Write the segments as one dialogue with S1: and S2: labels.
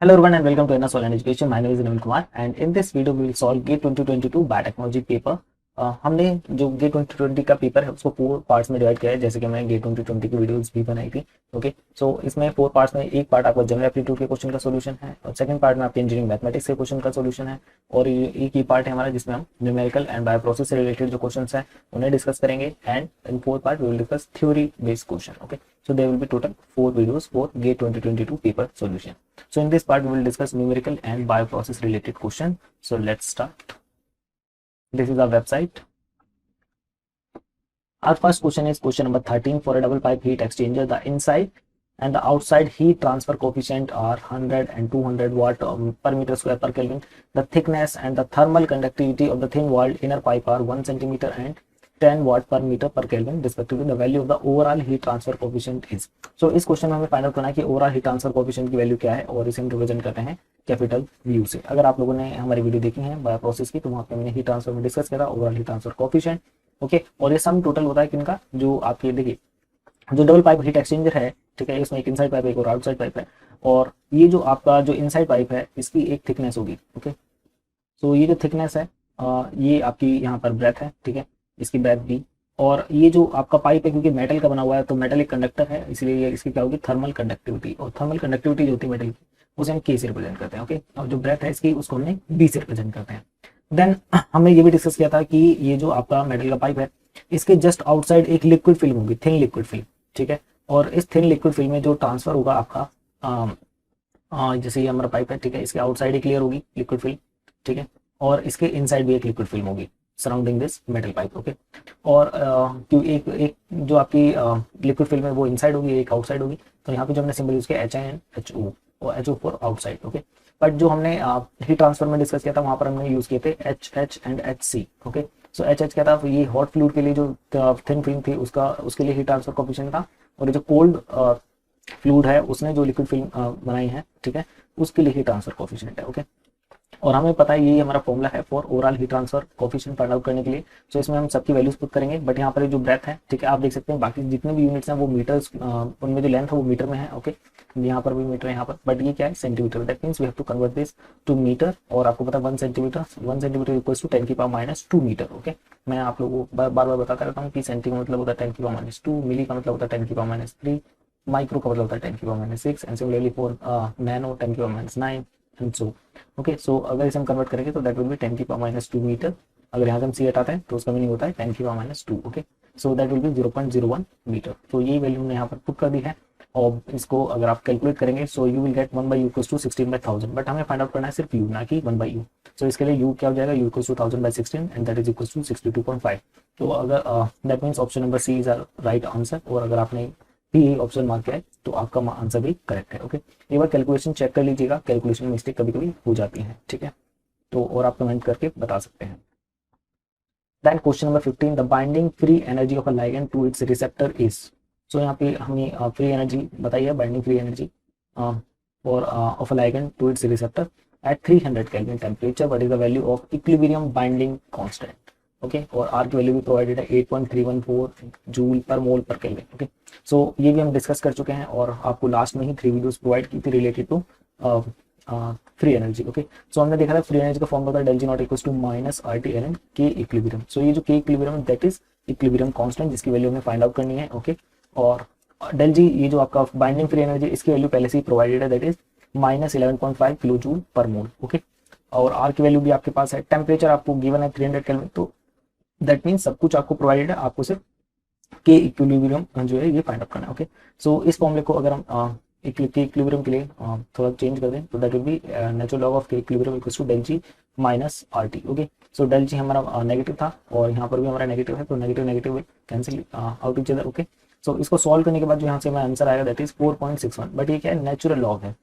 S1: Hello everyone and welcome to NS Online Education. My name is Navin Kumar and in this video we will solve GATE 2022 Biotechnology paper. हमने जो GATE 2020 का paper है उसको 4 parts में divide किया है, जैसे कि मैंने GATE 2020 की वीडियोस भी बनाई थी. ओके, सो इसमें 4 पार्ट्स में एक पार्ट आपका जनरल एप्टीट्यूड के क्वेश्चन का सॉल्यूशन है और सेकंड पार्ट में आपके इंजीनियरिंग मैथमेटिक्स के क्वेश्चन का सॉल्यूशन है और एक ही पार्ट है हमारा जिसमें हम न्यूमेरिकल एंड बायोप्रोसेस से रिलेटेड जो क्वेश्चन हैं उन्हें डिस्कस करेंगे and in 4 part we will discuss theory based question. Okay, so there will be total 4 videos for GATE 2022 paper solution. So in this part we will discuss numerical and bioprocess related question. So let's start. This is our website. Our first question is question number 13. For a double pipe heat exchanger, the inside and the outside heat transfer coefficient are 100 and 200 watt per meter square per Kelvin. The thickness and the thermal conductivity of the thin walled inner pipe are 1 centimeter and 10 watt per meter per Kelvin respectively. The value of the overall heat transfer coefficient is. So इस question में हमें find out करना है कि overall heat transfer coefficient की value क्या है और इसे हम रिप्रेजेंट करते हैं कैपिटल यू से. अगर आप लोगों ने हमारी वीडियो देखी है बायो प्रोसेस की तो वहां पे मैंने हीट ट्रांसफर में डिस्कस किया था overall heat transfer coefficient. Okay, और ये सम टोटल होता है किनका, जो आपके देखिए जो डबल पाइप हीट एक्सचेंजर है, ठीक है, इसमें एक इनसाइड पाइप एक और आउटसाइड पाइप है और ये जो आपका जो इनसाइड पाइप है इसकी एक थिकनेस होगी. ओके, तो ये जो थिकनेस है ये आपकी यहाँ पर ब्रेथ है, ठीक है, इसकी ब्रेथ भी, और ये जो आपका पाइप है क्योंकि मेटल का बना हुआ है तो मेटल एक कंडक्टर है इसलिए ये इसकी क्या होगी थर्मल कंडक्टिविटी, और थर्मल कंडक्टिविटी जो होती है मेटल की उसे हम के से रिप्रेजेंट करते हैं. ओके, और जो ब्रेथ है इसकी उसको हमने बी से रिप्रेजेंट करते हैं. देन हमने ये भी डिस्कस किया था कि ये जो आपका मेटल का पाइप है इसके जस्ट आउटसाइड एक लिक्विड फिल्म होगी, थिन लिक्विड फिल्म, ठीक है, और इस थिन लिक्विड फिल्म में जो ट्रांसफर होगा आपका जैसे ये हमारा पाइप है, ठीक है, इसके आउटसाइड एक लेयर होगी लिक्विड फिल्म, ठीक है, और इसके इनसाइड भी एक लिक्विड फिल्म होगी surrounding this metal pipe. Okay, और क्यों एक जो आपकी लिक्विड फिल्म है वो इनसाइड होगी एक आउटसाइड होगी, तो यहाँ पे जो हमने सिंबल यूज किया HIN और HO for outside. Okay, but जो हमने हीट ट्रांसफर में डिस्कस किया था वहां पर हमने यूज किए थे HH and HC. Okay, so HH क्या था, ये हॉट फ्लूइड के लिए जो थिन फिल्म थी उसके लिए हीट ट्रांसफर कोएफिशिएंट था, और ये जो कोल्ड फ्लूइड है उसने जो लिक्विड फिल्म बनाई है, ठीक है, उसके लिए हीट ट्रांसफर कोएफिशिएंट है. ओके, और हमें पता है ये हमारा फॉर्मूला है for overall heat transfer coefficient find out करने के लिए. सो इसमें हम सबकी वैल्यूज पुट करेंगे, बट यहाँ पर जो ब्रेथ है, ठीक है, आप देख सकते हैं बाकी जितने भी यूनिट्स हैं वो मीटर्स, उनमें जो लेंथ है वो मीटर में है. ओके, यहाँ पर भी मीटर है यहाँ पर, बट ये क्या है centimetre. That means we have to convert this to metre, और आपको पता है 1 सेंटीमीटर इक्वल्स टू 10 की पावर -2 मीटर. ओके, मैं आप लोगों को बार बार बताता रहता हूँ कि सेंटी का मतलब होता है 10 की पावर -2, मिली का मतलब होता है 10 की पावर -3, माइक्रो का मतलब होता है 10 की power -6 and similarly for nano 10 की पावर -9 एंड सो. ओके, सो अगर इसे हम कन्वर्ट करेंगे तो दैट विल बी 10 की पावर -2 मीटर. अगर यहाँ से हम सी हटाते हैं तो उसका मीनिंग होता है 10 की power -2. Okay, so that will be 0.01 metre. तो ये वैल्यू हमने यहाँ पर पुट कर दी है और इसको अगर आप कैलकुलेट करेंगे so you will get 1/u equals to 16/1000, but हमें फाइंड आउट करना है सिर्फ u ना कि 1/u. सो इसके लिए u क्या हो जाएगा, u equals to 1000/16 and that is equals to 62.5. तो अगर that means option number C is right answer, और अगर आपने भी ऑप्शन मार्क किया है तो आपका आंसर भी करेक्ट है. ओके, एक बार कैलकुलेशन चेक कर लीजिएगा, कैलकुलेशन में मिस्टेक कभी कभी हो जाती है, ठीक है, तो और आप कमेंट करके बता सकते हैं. Then question number 15, the binding free energy of a ligand to its receptor is. So यहाँ पे हमने फ्री एनर्जी बताई है, binding free energy for of a ligand to its receptor at 300 kelvin temperature. What is the value of equilibrium binding constant. Okay, और R की value भी provided है 8.314 joule per मोल पर केल्विन. ओके, सो ये भी हम डिस्कस कर चुके हैं और आपको लास्ट में ही 3 वीडियोस प्रोवाइड की थी related to free energy. Okay, so हमने देखा था फ्री एनर्जी का फॉर्म होता है del G not equals to -RT ln K equilibrium. So ये जो K इक्विलिब्रियम है दैट इज इक्विलिब्रियम कांस्टेंट जिसकी वैल्यू हमें फाइंड आउट करनी है. ओके, और del G ये जो आपका बाइंडिंग फ्री एनर्जी इसकी वैल्यू पहले से ही प्रोवाइडेड है that is -11.5 kilo joule per mole. Okay, और R की वैल्यू भी आपके पास है, टेम्परेचर आपको गिवन है 300 केल्विन, तो दैट मीन्स सब कुछ आपको प्रोवाइडेड है, आपको सिर्फ के इक्विलिब्रियम जो है ये फाइंड आउट करना है. ओके, सो इस फॉर्मूले को अगर हम के इक्विलिब्रियम के लिए थोड़ा चेंज कर दें तो that will be natural log of K equilibrium equals to del G minus RT. Okay, so del G हमारा नेगेटिव था और यहाँ पर भी हमारा नेगेटिव है, तो negative negative will cancel out each other. Okay, so इसको सॉल्व करने के बाद जो यहाँ से हमारा आंसर आएगा दैट इज 4.61, बट ये क्या है नेचुरल लॉग है,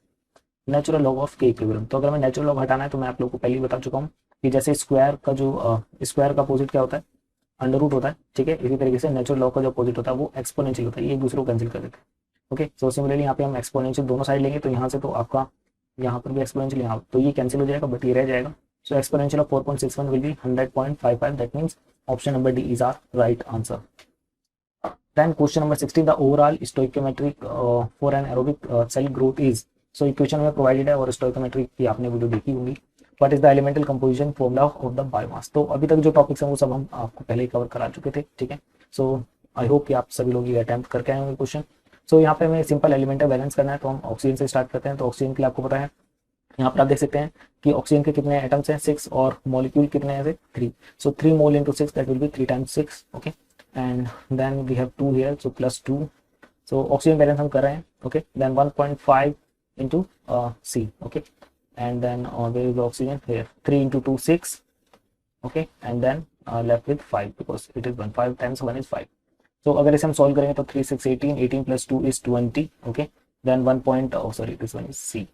S1: natural log of K equilibrium. तो अगर हमें नेचुरल लॉग हटाना है तो मैं आप लोगों को पहले ही बता चुका हूँ कि जैसे स्क्वायर का जो स्क्वायर का अपोजिट क्या होता है, अंडर रूट होता है, ठीक है, इसी तरीके से नेचुरल लॉग का जो अपोजिट होता है वो एक्सपोनेंशियल होता है, ये एक दूसरे को कैंसिल कर देते हैं. ओके, सो सिमिलरली यहाँ पे हम एक्सपोनेंशियल दोनों साइड लेंगे तो यहाँ से तो आपका यहाँ पर भी एक्सपोनेंशियल यहाँ तो ये कैंसिल हो जाएगा बट ये रह जाएगा. So exponential of 4.61 will be 100.55. That means option number D is are right answer. Then question number 16, the overall stoichiometric for an aerobic cell growth is. So equation में provided है और stoichiometry की आपने video देखी होंगी। What is the elemental composition formula of the biomass. तो अभी तक जो टॉपिक्स हैं वो सब हम आपको पहले ही कवर करा चुके थे, ठीक है। सो आई होप कि आप सभी लोग ये अटेम्प्ट करके आए होंगे क्वेश्चन। सो यहाँ पे हमें सिंपल एलिमेंट बैलेंस करना है, तो हम ऑक्सीजन से स्टार्ट करते हैं। तो ऑक्सीजन के लिए आपको पता है, यहाँ पर आप देख सकते हैं कि ऑक्सीजन के कितने एटम्स हैं 6 और मॉलिक्यूल कितने हैं 3। So 3 mole into 6 that will be 3 times 6, okay. And then we have 2 here, so +2। So oxygen balance हम कर रहे हैं, okay. Then 1.5 into C, okay, and then where is the oxygen here, 3 into 2 6, okay, and then left with 5 because it is 1, 5 times 1 is 5. So अगर इसे हम solve करेंगे तो 3 6 18, 18 plus 2 is 20, okay, then 1 point, oh sorry, this one is C,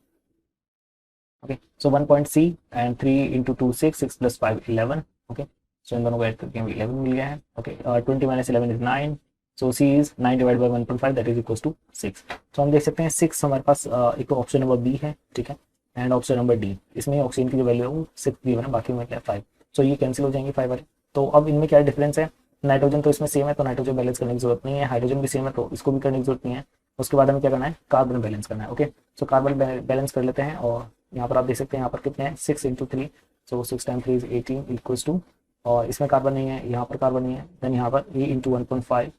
S1: okay, so 1 point C and 3 into 2 6, 6 plus 5 11, okay, so इन दोनों को add करके हमें 11 मिल गया है, okay, 20 minus 11 is 9, so C is 9 divided by 1.5 that is equals to 6. तो हम देख सकते हैं 6 हमारे पास एक तो ऑप्शन नंबर बी है, ठीक है, एंड ऑप्शन नंबर डी। इसमें ऑक्सीजन की जो वैल्यू है वो 6 दी है, बाकी में क्या है 5। सो ये कैंसिल हो जाएंगे 5 वाले। तो अब इनमें क्या डिफरेंस है, नाइट्रोजन तो इसमें सेम है तो नाइट्रोजन बैलेंस करने की जरूरत नहीं है, हाइड्रोजन भी सेम है तो इसको भी करने की जरूरत नहीं है। उसके बाद हमें क्या करना है, कार्बन बैलेंस करना है, ओके। सो कार्बन बैलेंस कर लेते हैं और यहाँ पर आप देख सकते हैं यहाँ पर कितने हैं 6 into 3, so 6 times 3 is 18 equals to, और इसमें कार्बन नहीं है, यहाँ पर कार्बन नहीं है, देन यहाँ पर E into 1.5,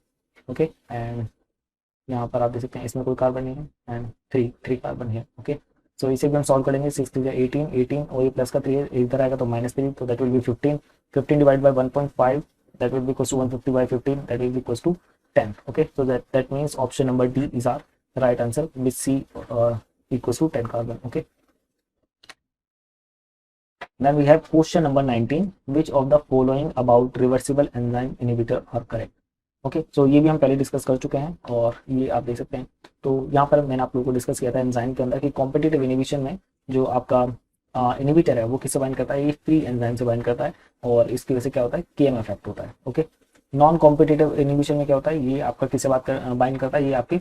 S1: ओके, एंड यहाँ पर आप देख सकते हैं इसमें कोई कार्बन नहीं है, एंड 3 कार्बन है, ओके। सो इसे भी हम सॉल्व करेंगे, 6 3 18 18 और ये प्लस का 3 इधर आएगा तो -3, तो that will be 15, 15 divide by 1.5 that will be equals to 150 by 15 that will be equals to 10, okay. So that means option number D is are right answer which C equals to 10 carbon, okay. Then we have question number 19, which of the following about reversible enzyme inhibitor are correct, okay. So ये भी हम पहले discuss कर चुके हैं और ये आप देख सकते हैं। तो यहाँ पर मैंने आप लोगों को डिस्कस किया था एंजाइम के अंदर कि कॉम्पिटिटिव इनिबिशन में जो आपका इनिबिटर है वो किससे बाइंड करता है, ये फ्री एंजाइम से बाइंड करता है और इसकी वजह से क्या होता है, केएम इफेक्ट होता है, ओके। नॉन कॉम्पिटिटिव इनिबिशन में क्या होता है, ये आपका किससे बाइंड करता है, ये आपकी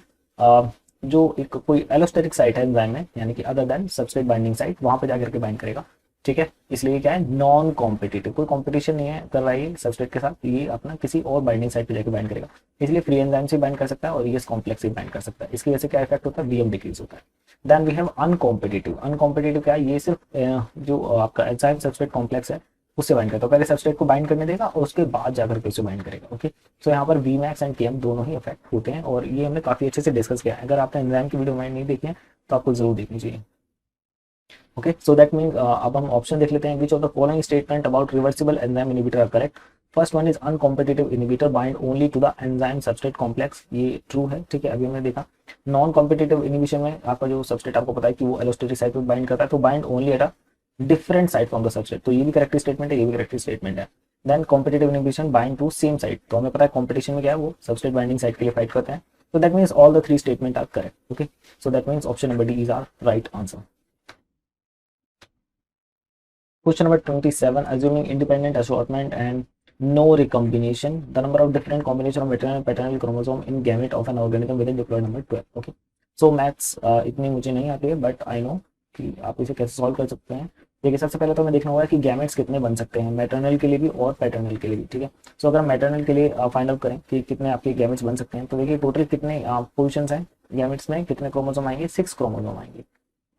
S1: जो एक कोई एलोस्टेरिक साइट है एंजाइम में, यानी कि other than substrate binding site, वहां पर जाकर के बाइंड करेगा, ठीक है। इसलिए क्या है, नॉन कॉम्पिटिटिव, कोई कॉम्पिटिशन नहीं है कर रहा है सबस्ट्रेट के साथ, ये अपना किसी और बाइंडिंग साइट पे जाकर बाइंड करेगा, इसलिए फ्री एंजाइम से बाइंड कर सकता है और ये कॉम्प्लेक्स से बाइंड कर सकता है। इसकी वजह से क्या इफेक्ट होता है, वीएम डिक्रीज होता है। Then we have uncompetitive. Uncompetitive क्या है, ये सिर्फ जो आपका एंजाइम सबस्ट्रेट कॉम्प्लेक्स है उससे बाइंड करता है, पहले सबस्ट्रेट को बाइंड करने देगा और उसके बाद जाकर के उससे बाइंड करेगा, ओके। सो यहाँ पर वी मैक्स एंड केएम दोनों ही इफेक्ट होते हैं और ये हमने काफी अच्छे से डिस्कस किया है। अगर आपने एंजाइम की वीडियो नहीं देखी है तो आपको जरूर देखनी चाहिए, ओके। सो दैट मीन अब हम ऑप्शन देख लेते हैं, which of the following statement about reversible enzyme inhibitor are correct. First one is uncompetitive inhibitor bind only to the enzyme substrate complex, ये ट्रू है, ठीक है, अभी हमने देखा। नॉन कॉम्पिटिटिव इनिबिशन में आपका जो सबस्ट्रेट आपको पता है कि वो एलोस्टेरिक साइट पे बाइंड करता है, तो bind only at a different site from the substrate, तो ये भी करेक्ट स्टेटमेंट है, ये भी करेक्ट स्टेटमेंट है। Then competitive inhibition bind to same site, तो हमें पता है कॉम्पिटिशन में क्या है, वो सबस्ट्रेट बाइंडिंग साइट के लिए फाइट करते हैं, तो that means all the 3 statement are correct, okay. So that means option number D is are right answer. Question number 27, assuming independent assortment and no recombination, the number of different combination of maternal and paternal chromosome in gamete of an organism within diploid number 12, okay. So maths इतनी मुझे नहीं आती है, but I know कि आप इसे कैसे solve कर सकते हैं। देखिए सबसे पहले तो हमें देखना होगा कि गैमेट्स कितने बन सकते हैं, मैटरनल के लिए भी और पैटर्नल के लिए भी, ठीक है। सो अगर हम मैटरनल के लिए फाइंड आउट करें कि कितने आपके गैमेट्स बन सकते हैं, तो देखिए टोटल कितने पोजिशन हैं गैमेट्स में, कितने क्रोमोसोम आएंगे, 6 क्रोमोसोम आएंगे,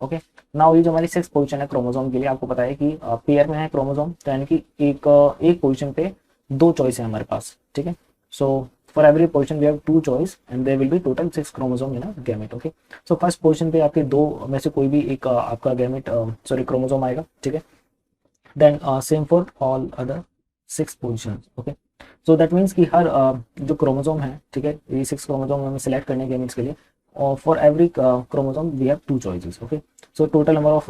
S1: ओके। नाउ ये जो हमारी 6 पोजीशन है क्रोमोसोम के लिए, आपको पता है कि पेयर में है क्रोमोसोम, तो यानी कि एक पोजीशन पे 2 चॉइस है हमारे पास, ठीक है। So for every position we have 2 choice and there will be total 6 chromosome in a gamete, okay. So first position पे आपके 2 में से कोई भी एक आपका गैमेट क्रोमोसोम आएगा, ठीक है। Then same for all other 6 positions, okay. So that means कि हर जो क्रोमोसोम है, ठीक है, ये 6 क्रोमोसोम हमें सिलेक्ट करने गैमेट्स के लिए, और for every chromosome we have 2 choices, okay. So total number of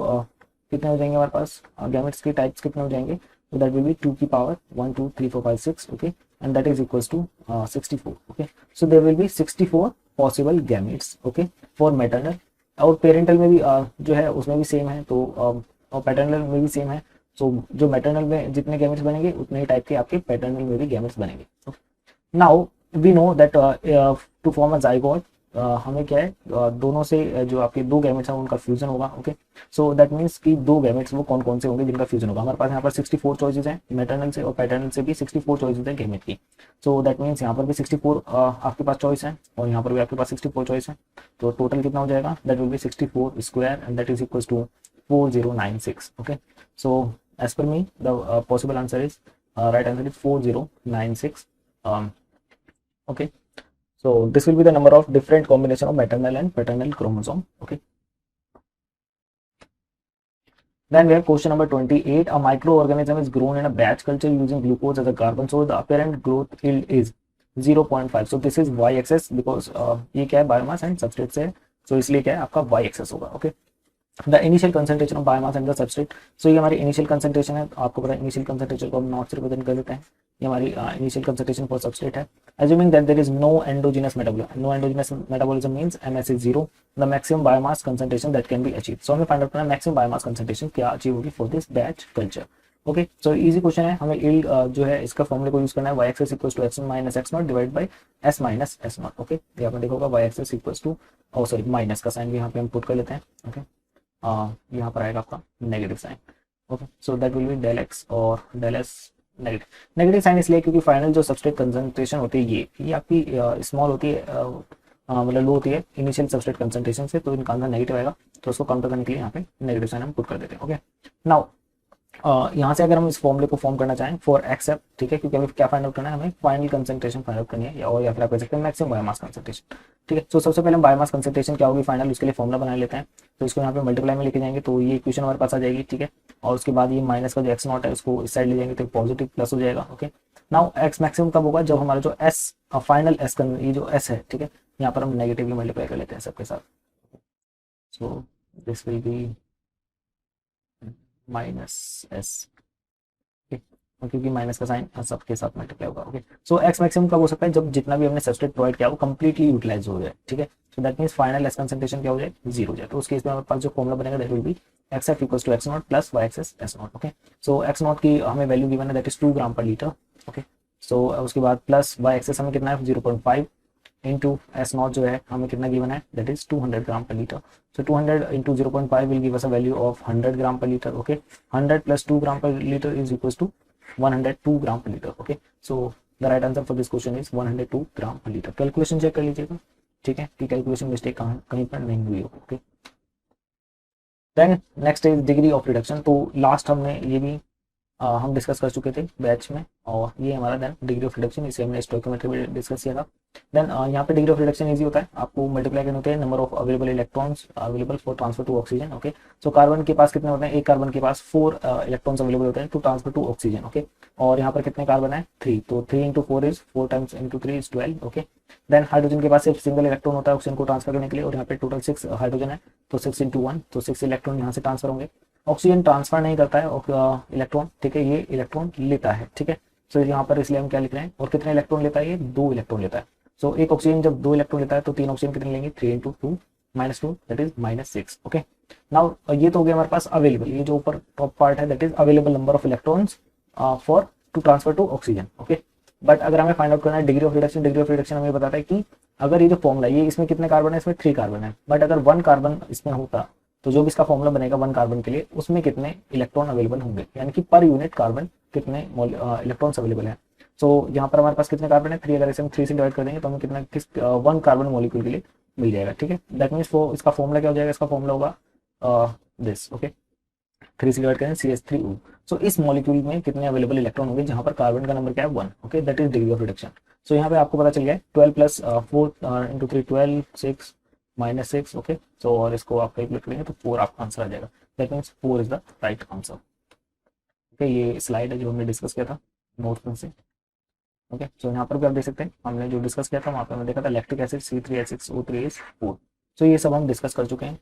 S1: कितने हो जाएंगे हमारे पास गैमेट्स के टाइप्स कितने हो जाएंगे, तो दैट विल बी 2 की power 1 2 3 4 5 6, okay, and that is equals to 64, okay. So there will be 64 possible gametes, okay, for maternal, और पेरेंटल में भी जो है उसमें भी सेम है, तो और पैटर्नल में भी सेम है। सो जो मैटरनल में जितने गैमेट्स बनेंगे उतने ही टाइप के आपके पैटर्नल में भी गैमेट्स बनेंगे। Now we know that to form a zygote हमें क्या है दोनों से जो आपके दो गैमेट्स हैं उनका फ्यूजन होगा। ओके, सो दैट मीन्स कि दो गैमेट्स वो कौन कौन से होंगे जिनका फ्यूजन होगा। हमारे पास यहाँ पर 64 चॉइसेस हैं, मैटरनल से और पैटर्नल से भी 64 चॉइसेस हैं गैमेट की। सो दैट मीन्स यहाँ पर भी 64 आपके पास चॉइस है और यहाँ पर भी आपके पास 64 चॉइस है। तो टोटल कितना हो जाएगा, that will be 64 square and that is equal to 4096। Okay, so as per me the possible answer is right answer is 4096. Okay, so this will be the number of different combination of maternal and paternal chromosome. Okay, then we have question number 28. A microorganism is grown in a batch culture using glucose as a carbon, so the apparent growth yield is 0.5. so this is y axis because ये क्या है biomass and substrate से, so इसलिए क्या है आपका y axis होगा। okay, the initial concentration of biomass and the substrate, so ये हमारी इनिशियल कंसंट्रेशन है। आपको पता है इनिशियल कंसंट्रेशन को हम नॉट से रिप्रेजेंट कर देते हैं, ये हमारी इनिशियल कंसंट्रेशन फॉर सबस्ट्रेट है। Assuming that there is no endogenous metabolism, no endogenous metabolism means MS is 0, the maximum biomass concentration that can be achieve. So हमें फाइंड आउट करना है मैक्सिमम बायोमास कंसंट्रेशन क्या achieve होगी for this batch culture. Okay, so easy question है। हमें yield जो है इसका फॉर्मूले को यूज करना है, y axis equals to x1 minus x0 divide by s minus s0। Okay, ये आपने देखा होगा y axis equals to, oh sorry minus का साइन भी यहाँ पे हम पुट कर लेते हैं। ओके, यहाँ पर आएगा आपका negative sign. Okay, so that will be del X और del S negative. Negative sign इसलिए क्योंकि फाइनल जो सबस्ट्रेट कंसंट्रेशन होती है ये आपकी स्मॉल होती है, मतलब लो होती है इनिशियल सबस्ट्रेट कंसंट्रेशन से, तो इनका आंसर नेगेटिव आएगा। तो उसको काउंटर करने के लिए यहाँ पे नेगेटिव साइन हम पुट कर देते हैं। ओके, नाउ यहाँ से अगर हम इस फॉर्मूले को फॉर्म करना चाहें फॉर एक्सेप्ट, ठीक है, क्योंकि अभी क्या फाइंड आउट करना है हमें, फाइनल कंसंट्रेशन फाइंड आउट करनी है या फिर आप कह सकते हैं मैक्सिमम बायोमास कंसंट्रेशन। ठीक है, तो सबसे पहले हम बायोमास कंसंट्रेशन क्या होगी फाइनल, उसके लिए फॉर्मूला बना लेते हैं। तो इसको यहाँ पे मल्टीप्लाई में लेके जाएंगे तो ये इक्वेशन हमारे पास आ जाएगी। ठीक है, और उसके बाद ये माइनस का जो एक्स नॉट है उसको इस साइड ले जाएंगे तो पॉजिटिव प्लस हो जाएगा। ओके, नाउ एक्स मैक्सिमम कब होगा, जब हमारा जो एस फाइनल एस ये जो एस है, ठीक है, यहाँ पर हम नेगेटिवली मल्टीप्लाई कर लेते हैं सबके साथ। So this will B minus S, क्योंकि माइनस का साइन सबके साथ मल्टीप्लाई होगा। ओके, सो एक्स मैक्सिमम कब हो सकता है, जब जितना भी हमने सबस्ट्रेट प्रोवाइड किया वो कंप्लीटली यूटिलाइज हो जाए। ठीक है, so that means final S concentration क्या हो जाए, 0 हो जाए। तो उस केस में हमारे पास जो फॉर्मूला बनेगा that will be X F equals to X naught plus Y X S naught. Okay, so X naught की हमें वैल्यू गिवन है that is 2 gram per litre. Okay, सो उसके बाद प्लस वाई एक्सेस हमें कितना है 0.5 इंटू एस नॉट जो है हमें कितना गिवन है that is 200 gram per litre. So 200 into 0.5 will give us a value of 100 gram per litre. Okay, 100 plus 2 gram per litre is equals to 102 gram per litre. Okay, so the right answer for this question is 102 gram per litre. Calculation check कर लीजिएगा, ठीक है, कि calculation mistake कहीं पर नहीं हुई हो। Okay, then next is degree of reduction. तो लास्ट हमने ये भी हम डिस्कस कर चुके थे बैच में, और ये हमारा देन डिग्री ऑफ रिडक्शन, इसे हमने स्टोइकियोमेट्री में डिस्कस किया था। देन यहाँ पे डिग्री ऑफ रिडक्शन इजी होता है, आपको मल्टीप्लाई करने होते हैं number of available electrons available for transfer to oxygen. Okay, so carbon के पास कितने होते हैं, एक कार्बन के पास 4 इलेक्ट्रॉन्स अवेलेबल होते हैं to transfer to oxygen. Okay, और यहाँ पर कितने कार्बन है 3, तो 3 into 4 is 4 times into 3 is 12। Okay, then hydrogen के पास सिर्फ सिंगल इलेक्ट्रॉन होता है ऑक्सीजन को ट्रांसफर करने के लिए, और यहाँ पे टोटल 6 हाइड्रोजन है, तो 6 इंटू 1 तो 6 इलेक्ट्रॉन यहाँ से ट्रांसफर होंगे। ऑक्सीजन ट्रांसफर नहीं करता है इलेक्ट्रॉन, ठीक है, ये इलेक्ट्रॉन लेता है। ठीक है, सो यहाँ पर इसलिए हम क्या लिख रहे हैं, और कितने इलेक्ट्रॉन लेता है, ये 2 इलेक्ट्रॉन लेता है। सो एक ऑक्सीजन जब 2 इलेक्ट्रॉन लेता है तो 3 ऑक्सीजन कितने लेंगे, 3 into 2 minus 2 that is -6। Okay, now ये तो हो गया हमारे पास अवेलेबल, ये जो ऊपर टॉप पार्ट है that is available number of electrons for to transfer to oxygen. Okay, but अगर हमें फाइंड आउट करना है degree of reduction, degree of reduction हमें बताता है कि अगर ये जो फॉर्मूला ये इसमें कितने कार्बन है, इसमें 3 कार्बन है, बट अगर 1 कार्बन इसमें होता तो जो भी इसका फॉर्मूला बनेगा 1 कार्बन के लिए उसमें कितने इलेक्ट्रॉन अवेलेबल होंगे, यानी कि पर यूनिट कार्बन कितने इलेक्ट्रॉन्स अवेलेबल है। सो यहाँ पर हमारे पास कितने कार्बन है 3, अगर इसे हम 3 से डिवाइड कर देंगे तो हमें कितना 1 कार्बन मॉलिक्यूल के लिए मिल जाएगा। ठीक है, दैट मीन्स इसका फॉर्मूला क्या हो जाएगा, इसका फॉर्मूला होगा दिस। ओके, 3 से डिवाइड करें CH3O। सो इस मॉलिक्यूल में कितने अवेलेबल इलेक्ट्रॉन होंगे जहां पर कार्बन का नंबर क्या है 1। Okay, that is degree of reduction. So यहाँ पे आपको पता चल गया 12 प्लस 4 इंटू 3 12 6 -6। ओके, सो और इसको आप कैलकुलेट करेंगे तो 4 आपका आंसर आ जाएगा, that means 4 is the right answer. Okay, ये स्लाइड है जो हमने डिस्कस किया था नोट में से। ओके, सो यहाँ पर भी आप देख सकते हैं हमने जो डिस्कस किया था वहाँ पर हमने देखा था लैक्टिक एसिड C3H6O3H4। सो ये सब हम डिस्कस कर चुके हैं।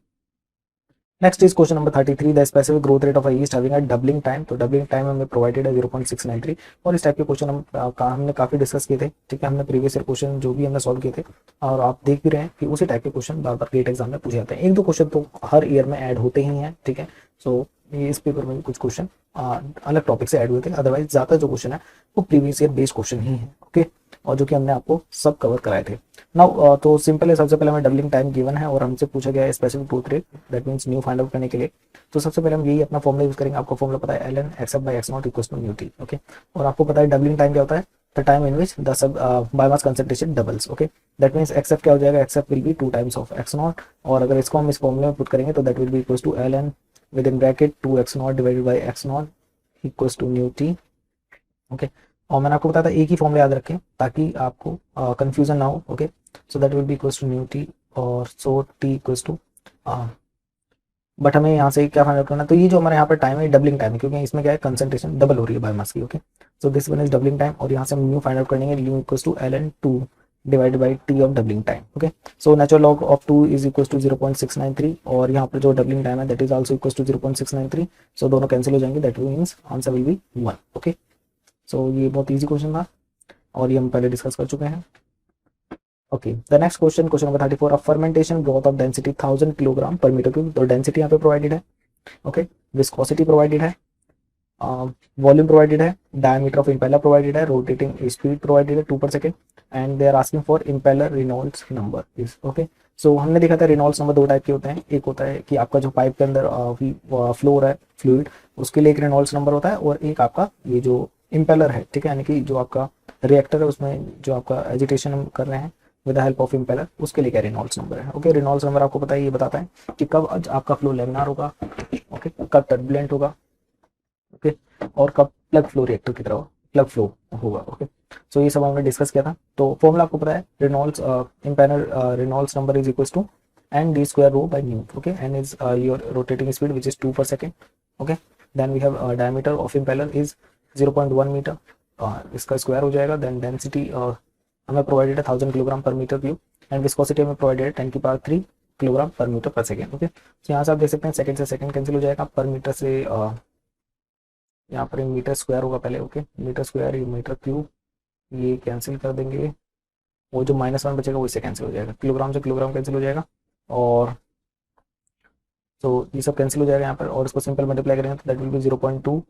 S1: Next is question number 33, the specific growth rate of a yeast having a doubling time. तो डबलिंग टाइम हमें प्रोवाइडेड है 0.693, और इस टाइप के क्वेश्चन हमने काफी डिस्कस किए थे। ठीक है, हमने प्रीवियस ईयर क्वेश्चन जो भी हमने सॉल्व किए थे, और आप देख भी रहे हैं कि उसी टाइप के क्वेश्चन बार बार गेट एग्जाम में पूछे जाते हैं। 1-2 क्वेश्चन तो हर ईयर में ऐड होते ही हैं। ठीक है, सो ये इस पेपर में भी कुछ क्वेश्चन अलग टॉपिक से ऐड हुए थे, अदरवाइज ज्यादा जो क्वेश्चन है वो प्रीवियस ईयर बेस्ड क्वेश्चन ही है। ओके, और जो कि हमने आपको सब कवर कराए थे। नाउ तो सिंपल है, सबसे पहले हमें डबलिंग टाइम गिवन है और हमसे पूछा गया है specific truth rate, that means new find out करने के लिए। तो सबसे पहले हम यही अपना फॉर्मूला यूज करेंगे। आपको फॉर्मूला पता है ln xf by x0 equals to new T, okay. और आपको पता है डबलिंग टाइम क्या होता है, the time in which the sub biomass concentration doubles, okay. That means xf क्या हो जाएगा, xf will be 2 times of x0, और अगर इसको हम इस फॉर्मूले में पुट करेंगे तो that will be equals to ln with in bracket 2x0 divided by x0 equals to new T, okay. और मैंने आपको बताया था एक ही फॉर्मूला याद रखें ताकि आपको कंफ्यूजन ना हो, okay. So that will be equals to new T, और so T equals to, but हमें यहाँ से क्या फाइंड आउट करना है, तो ये जो हमारे यहाँ पर टाइम है डबलिंग टाइम है, क्योंकि इसमें क्या है कंसंट्रेशन डबल हो रही है बायोमास की, okay. So this one is doubling time, और यहाँ से हम न्यू फाइंड आउट करेंगे, mu equals to ln 2 divided by T of doubling time, okay. So natural log of 2 is equals to 0.693, और यहाँ पर जो डबलिंग टाइम है that is also equals to 0.693, so दोनों कैंसिल हो जाएंगे, that means answer will be 1, okay. So ये बहुत ईजी क्वेश्चन था और ये हम पहले डिस्कस कर चुके हैं, okay. The next question, question number 34, fermentation broth of density 1000 kilogram per metre cube. तो डेंसिटी यहाँ पे प्रोवाइडेड है, ओके। विस्कोसिटी प्रोवाइडेड है, वॉल्यूम प्रोवाइडेड है, डायमीटर ऑफ इम्पेलर प्रोवाइडेड है, रोटेटिंग स्पीड प्रोवाइडेड है 2 per second, and they are asking for impeller Reynolds number is, okay. So हमने देखा था रेनॉल्ड्स नंबर दो टाइप के होते हैं, एक होता है कि आपका जो पाइप के अंदर फ्लो हो रहा है फ्लूइड, उसके लिए एक रेनॉल्ड्स नंबर होता है, और एक आपका ये जो इम्पेलर है, ठीक है, यानी कि जो आपका रिएक्टर है उसमें जो आपका एजिटेशन हम कर रहे हैं with the help of impeller, उसके लिए क्या रेनॉल्ड्स नंबर है, ओके। रेनॉल्ड्स नंबर आपको पता है, ये बताता है कि कब आपका फ्लो लेमिनार होगा, ओके, कब टर्बुलेंट होगा, ओके, और कब प्लग फ्लो रिएक्टर की तरह प्लग फ्लो होगा, ओके। सो ये सब हमने डिस्कस किया था। तो फॉर्मूला आपको पता है, Reynolds impeller Reynolds number is equals to N D square rho by nu, okay. N is your rotating speed which is 2 per second, okay. Then we have diameter of impeller is 0.1 metre, इसका square हो जाएगा। Then density हमें provided है 1000 kilogram per metre cube, and viscosity हमें provided है 10 की power 3 kilogram per metre पर second, okay. तो यहाँ से आप देख सकते हैं सेकंड से सेकंड कैंसिल हो जाएगा, पर मीटर से यहाँ पर मीटर स्क्वायर होगा पहले, ओके। मीटर स्क्वायर, ये मीटर क्यूब, ये कैंसिल कर देंगे, वो जो -1 बचेगा वो इससे कैंसिल हो जाएगा, किलोग्राम से किलोग्राम कैंसिल हो जाएगा, और तो ये सब कैंसिल हो जाएगा यहाँ पर, और इसको सिंपल मल्टीप्लाई करेंगे तो दैट विल बी 0.2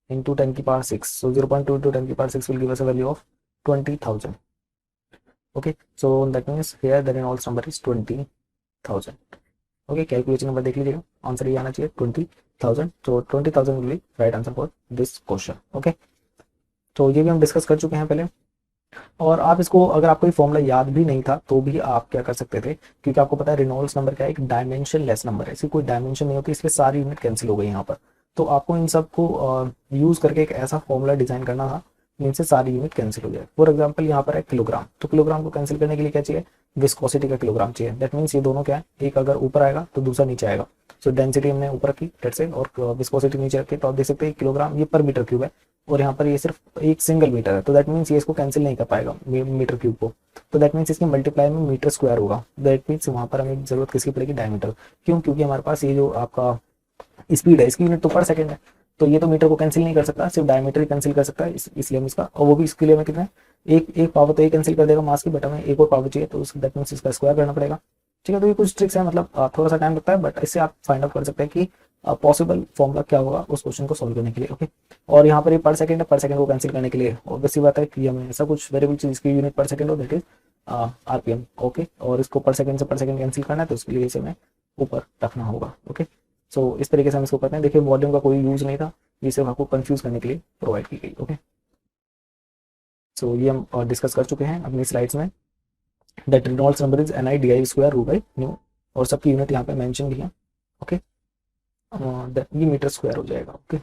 S1: इंटू 10 की पावर 6, सो 0.2 इंटू 10 की power 6 will give us a value of 20,000, okay. So that means here the Reynolds number is 20,000, okay. Calculation number देख लीजिएगा, आंसर ये आना चाहिए 20,000, तो 20,000 will be right answer for this question, okay. तो ये भी हम डिस्कस कर चुके हैं पहले, और आप इसको अगर आपको ये फॉर्मूला याद भी नहीं था तो भी आप क्या कर सकते थे, क्योंकि आपको पता है रेनॉल्ड्स नंबर क्या है, एक डायमेंशन लेस नंबर है, इसकी कोई डायमेंशन नहीं होती, इसलिए सारी यूनिट कैंसिल हो गई यहाँ पर। तो आपको इन सब को यूज करके एक ऐसा फॉर्मूला डिजाइन करना था जिनसे सारी यूनिट कैंसिल हो जाए। फॉर एग्जाम्पल यहाँ पर है किलोग्राम, तो किलोग्राम को कैंसिल करने के लिए क्या चाहिए, विस्कोसिटी का किलोग्राम चाहिए, दैट मीन्स ये दोनों क्या है, एक अगर ऊपर आएगा तो दूसरा नीचे आएगा। सो डेंसिटी हमने ऊपर रखी डेट से, और विस्कोसिटी नीचे रखी, तो आप देख सकते हैं किलोग्राम ये पर मीटर क्यूब है, और यहाँ पर ये सिर्फ एक सिंगल मीटर है, तो दैट मीन्स ये इसको कैंसिल नहीं कर पाएगा मीटर क्यूब को, तो दैट मीन्स इसके मल्टीप्लाई में मीटर स्क्वायर होगा, दैट मीन्स वहाँ पर हमें जरूरत किसकी पड़ेगी, डायमीटर। क्यों, क्योंकि हमारे पास ये जो आपका स्पीड है इसकी यूनिट तो पर सेकंड है, तो ये तो मीटर को कैंसिल नहीं कर सकता, सिर्फ डायमीटर ही कैंसिल कर सकता है, इसलिए हम इसका, और वो भी इसके लिए हमें कितना एक पावर तो ये कैंसिल कर देगा मास की, बट हमें एक और पावर चाहिए, तो दैट मीन्स इसका स्क्वायर करना पड़ेगा, ठीक है। तो ये कुछ ट्रिक्स है, मतलब थोड़ा सा टाइम लगता है, बट इससे आप फाइंड आउट कर सकते हैं कि पॉसिबल फॉर्मूला क्या होगा उस क्वेश्चन को सॉल्व करने के लिए, ओके। और यहाँ पर ये पर सेकंड है, पर सेकंड को कैंसिल करने के लिए ऑब्वियस सी बात है कि हमें ऐसा कुछ वेरिएबल चीज इसकी यूनिट पर सेकंड हो, दैट इज आरपीएम, ओके। और इसको पर सेकंड से पर सेकंड कैंसिल करना है, तो उसके लिए इसे हमें ऊपर रखना होगा, ओके। सो इस तरीके से हम इसको करते हैं। देखिए वॉल्यूम का कोई यूज नहीं था, ये सिर्फ आपको कंफ्यूज करने के लिए प्रोवाइड की गई, ओके। सो ये हम डिस्कस कर चुके हैं अपनी स्लाइड्स में, that Reynolds number is NI/DI square रू बाई न्यू, और सबकी यूनिट यहाँ पे मेंशन की है, ओके। ये मीटर स्क्वायर हो जाएगा, ओके।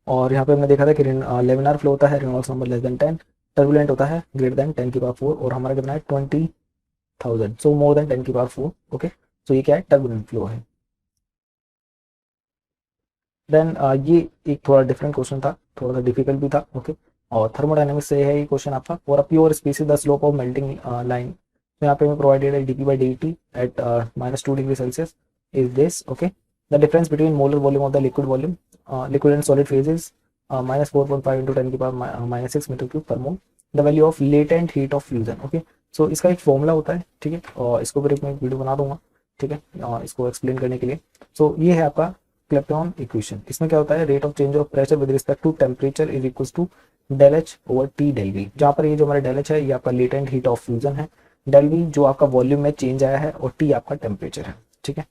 S1: और यहाँ पे हमने देखा था कि लेमिनार फ्लो होता है Reynolds number less than 10, turbulent होता है ग्रेटर देन 10 की पावर 4, और हमारा कितना है 20,000, सो मोर देन 10 की पावर 4, ओके। सो ये क्या है, टर्बुलेंट फ्लो है। देन ये एक थोड़ा डिफरेंट क्वेश्चन था, थोड़ा सा डिफिकल्ट भी था, ओके। और थर्मोडायनेमिक्स से है ये क्वेश्चन आपका, for a pure species the slope of melting line, तो यहाँ पे हमें प्रोवाइडेड है dp/dt at -2 degree celsius is this, okay. The difference between molar volume of the liquid volume liquid and solid phase is -4.5 into 10 की power -6 metre cube per mole, the value of latent heat of fusion, okay. So इसका एक formula होता है, ठीक है, और इसको फिर मैं वीडियो बना दूंगा, ठीक है, इसको एक्सप्लेन करने के लिए। सो ये है आपका क्लेप्टन इक्वेशन, इसमें क्या होता है, rate of change of pressure with respect to temperature is equals to del H over T del V, जहाँ पर ये जो हमारा डेल एच है ये आपका लेटेंट हीट ऑफ फ्यूजन है, डेल वी जो आपका वॉल्यूम में चेंज आया है, और टी आपका टेम्परेचर है, ठीक है,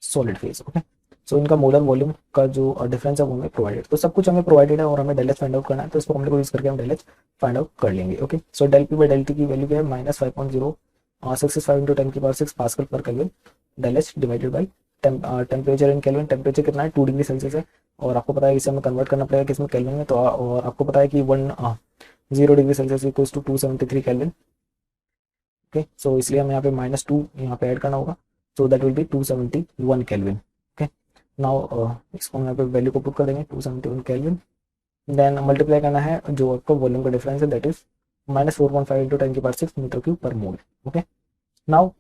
S1: सॉलिड फेज। ओके, सो इनका मोलर वॉल्यूम का जो डिफरेंस है वो हमें प्रोवाइडेड, तो सब कुछ हमें प्रोवाइडेड है और हमें डेल एच फाइंड आउट करना है, तो इसको हम यूज करके हम डेल एच फाइंड आउट कर लेंगे। Okay, so del P by del T की वैल्यू क्या है, -5.065 into 10⁻6 pascal per kelvin, del H divided by temperature in kelvin, temperature कितना है 2 डिग्री सेल्सियस है, और आपको पता है इसे हमें कन्वर्ट करना पड़ेगा किसमें, केल्विन में, तो और आपको पता है कि 0 degree celsius equals to 273 kelvin. Okay, so इसलिए हमें यहाँ पे -2 यहाँ पे ऐड करना होगा, सो that will B 271 kelvin. Okay, now इसको हम यहाँ पे वैल्यू को पुट कर देंगे 271 केल्विन, देन मल्टीप्लाई करना है जो आपका वॉल्यूम का डिफरेंस है, that is -4.5 into 10⁻6 metre cube per mole. Okay, now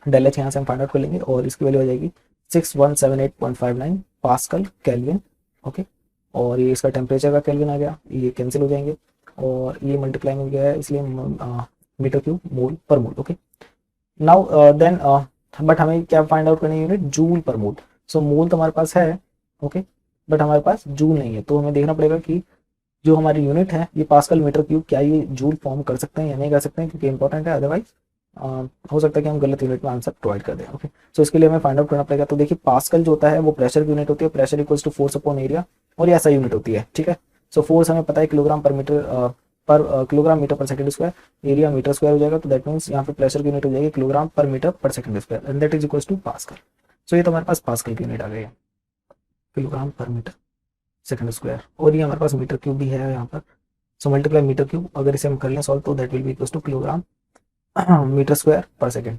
S1: del H यहाँ से हम फाइंड आउट कर लेंगे और इसकी वैल्यू हो जाएगी 6178.59 पास्कल केल्विन। ओके, और ये इसका टेम्परेचर का केल्विन आ गया, ये कैंसिल हो जाएंगे और ये मल्टीप्लाई में गया है, इसलिए मीटर क्यूब मोल पर mole. Okay, now then but हमें क्या फाइंड आउट करनी है, यूनिट जूल पर मोल। सो मोल तो हमारे पास है, ओके, बट हमारे पास जूल नहीं है, तो हमें देखना पड़ेगा कि जो हमारी यूनिट है ये पास्कल मीटर क्यूब, क्या ये जूल फॉर्म कर सकते हैं या नहीं कर सकते हैं, क्योंकि इंपॉर्टेंट है, अदरवाइज हो सकता है कि हम गलत यूनिट में आंसर प्रोवाइड कर दें। ओके, सो इसके लिए हमें फाइंड आउट करना पड़ेगा, तो देखिए पास्कल जो होता है वो प्रेशर की यूनिट होती है, pressure equals to force upon area, और ये ऐसा यूनिट होती है, ठीक है। सो फोर्स हमें पता है kilogram per metre per kilogram metre per second square, area metre square हो जाएगा, तो दैट मीन्स यहाँ पे प्रेशर की यूनिट हो जाएगी kilogram per metre per second square, and that is equals to pascal. So ये तो हमारे पास पास्कल की यूनिट आ गई है, kilogram per metre second square, और ये हमारे पास मीटर क्यूब भी है यहाँ पर। सो मल्टीप्लाई मीटर क्यूब, अगर इसे हम कर लें सॉल्व, तो that will be equals to kilogram metre square per second.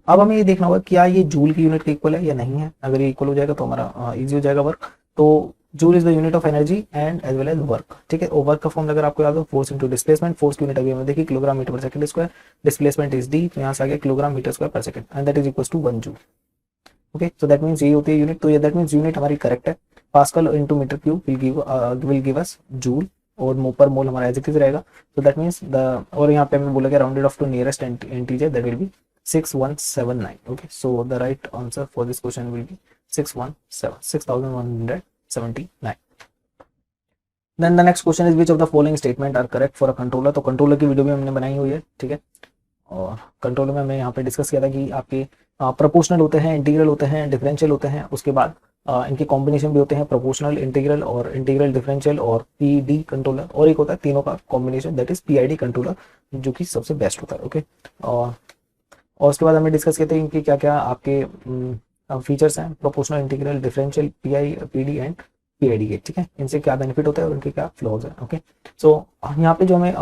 S1: अब हमें ये देखना होगा क्या ये जूल की यूनिट के इक्वल है या नहीं है, अगर ये इक्वल हो जाएगा तो हमारा इजी हो जाएगा वर्क। तो joule is the unit of energy and as well as work, ठीक है। और वर्क का फॉर्म अगर आपको याद हो, फोर्स इंटू डिस्प्लेसमेंट, फोर्स की यूनिट अभी हमें देखिए kilogram metre per second square, displacement is D, तो यहाँ से आगे kilogram metre square per second, and that is equal to 1 joule. Okay, so that means ये होती है यूनिट, तो ये दैट मीन्स यूनिट हमारी करेक्ट है, pascal into metre cube will give us joule, और मो पर मोल हमारा एज इट इज रहेगा। तो दैट मीन्स द, और यहाँ पे हमें बोला गया rounded off to nearest integer, that will be 6179. Okay, so the right answer for this question will be 6179. Then the next question is which of the following statement are correct for a controller। तो controller की video भी हमने बनाई हुई है, ठीक है, और कंट्रोलर में हमने यहाँ पे डिस्कस किया था कि आपके प्रोपोर्शनल होते हैं, इंटीग्रल होते हैं, डिफरेंशियल होते हैं, उसके बाद इनके कॉम्बिनेशन भी होते हैं, प्रोपोर्शनल, इंटीग्रल और इंटीग्रल डिफरेंशियल और पीडी कंट्रोलर, और एक होता है तीनों का combination, that is PID controller, जो कि सबसे बेस्ट होता है। ओके, और उसके बाद हमने डिस्कस किया था इनके क्या क्या आपके फीचर्स हैं, proportional, integral, differential, PD and PID के, ठीक है, इनसे क्या बेनिफिट होता है और इनके क्या फ्लॉज हैं। ओके, सो यहाँ पे जो हमें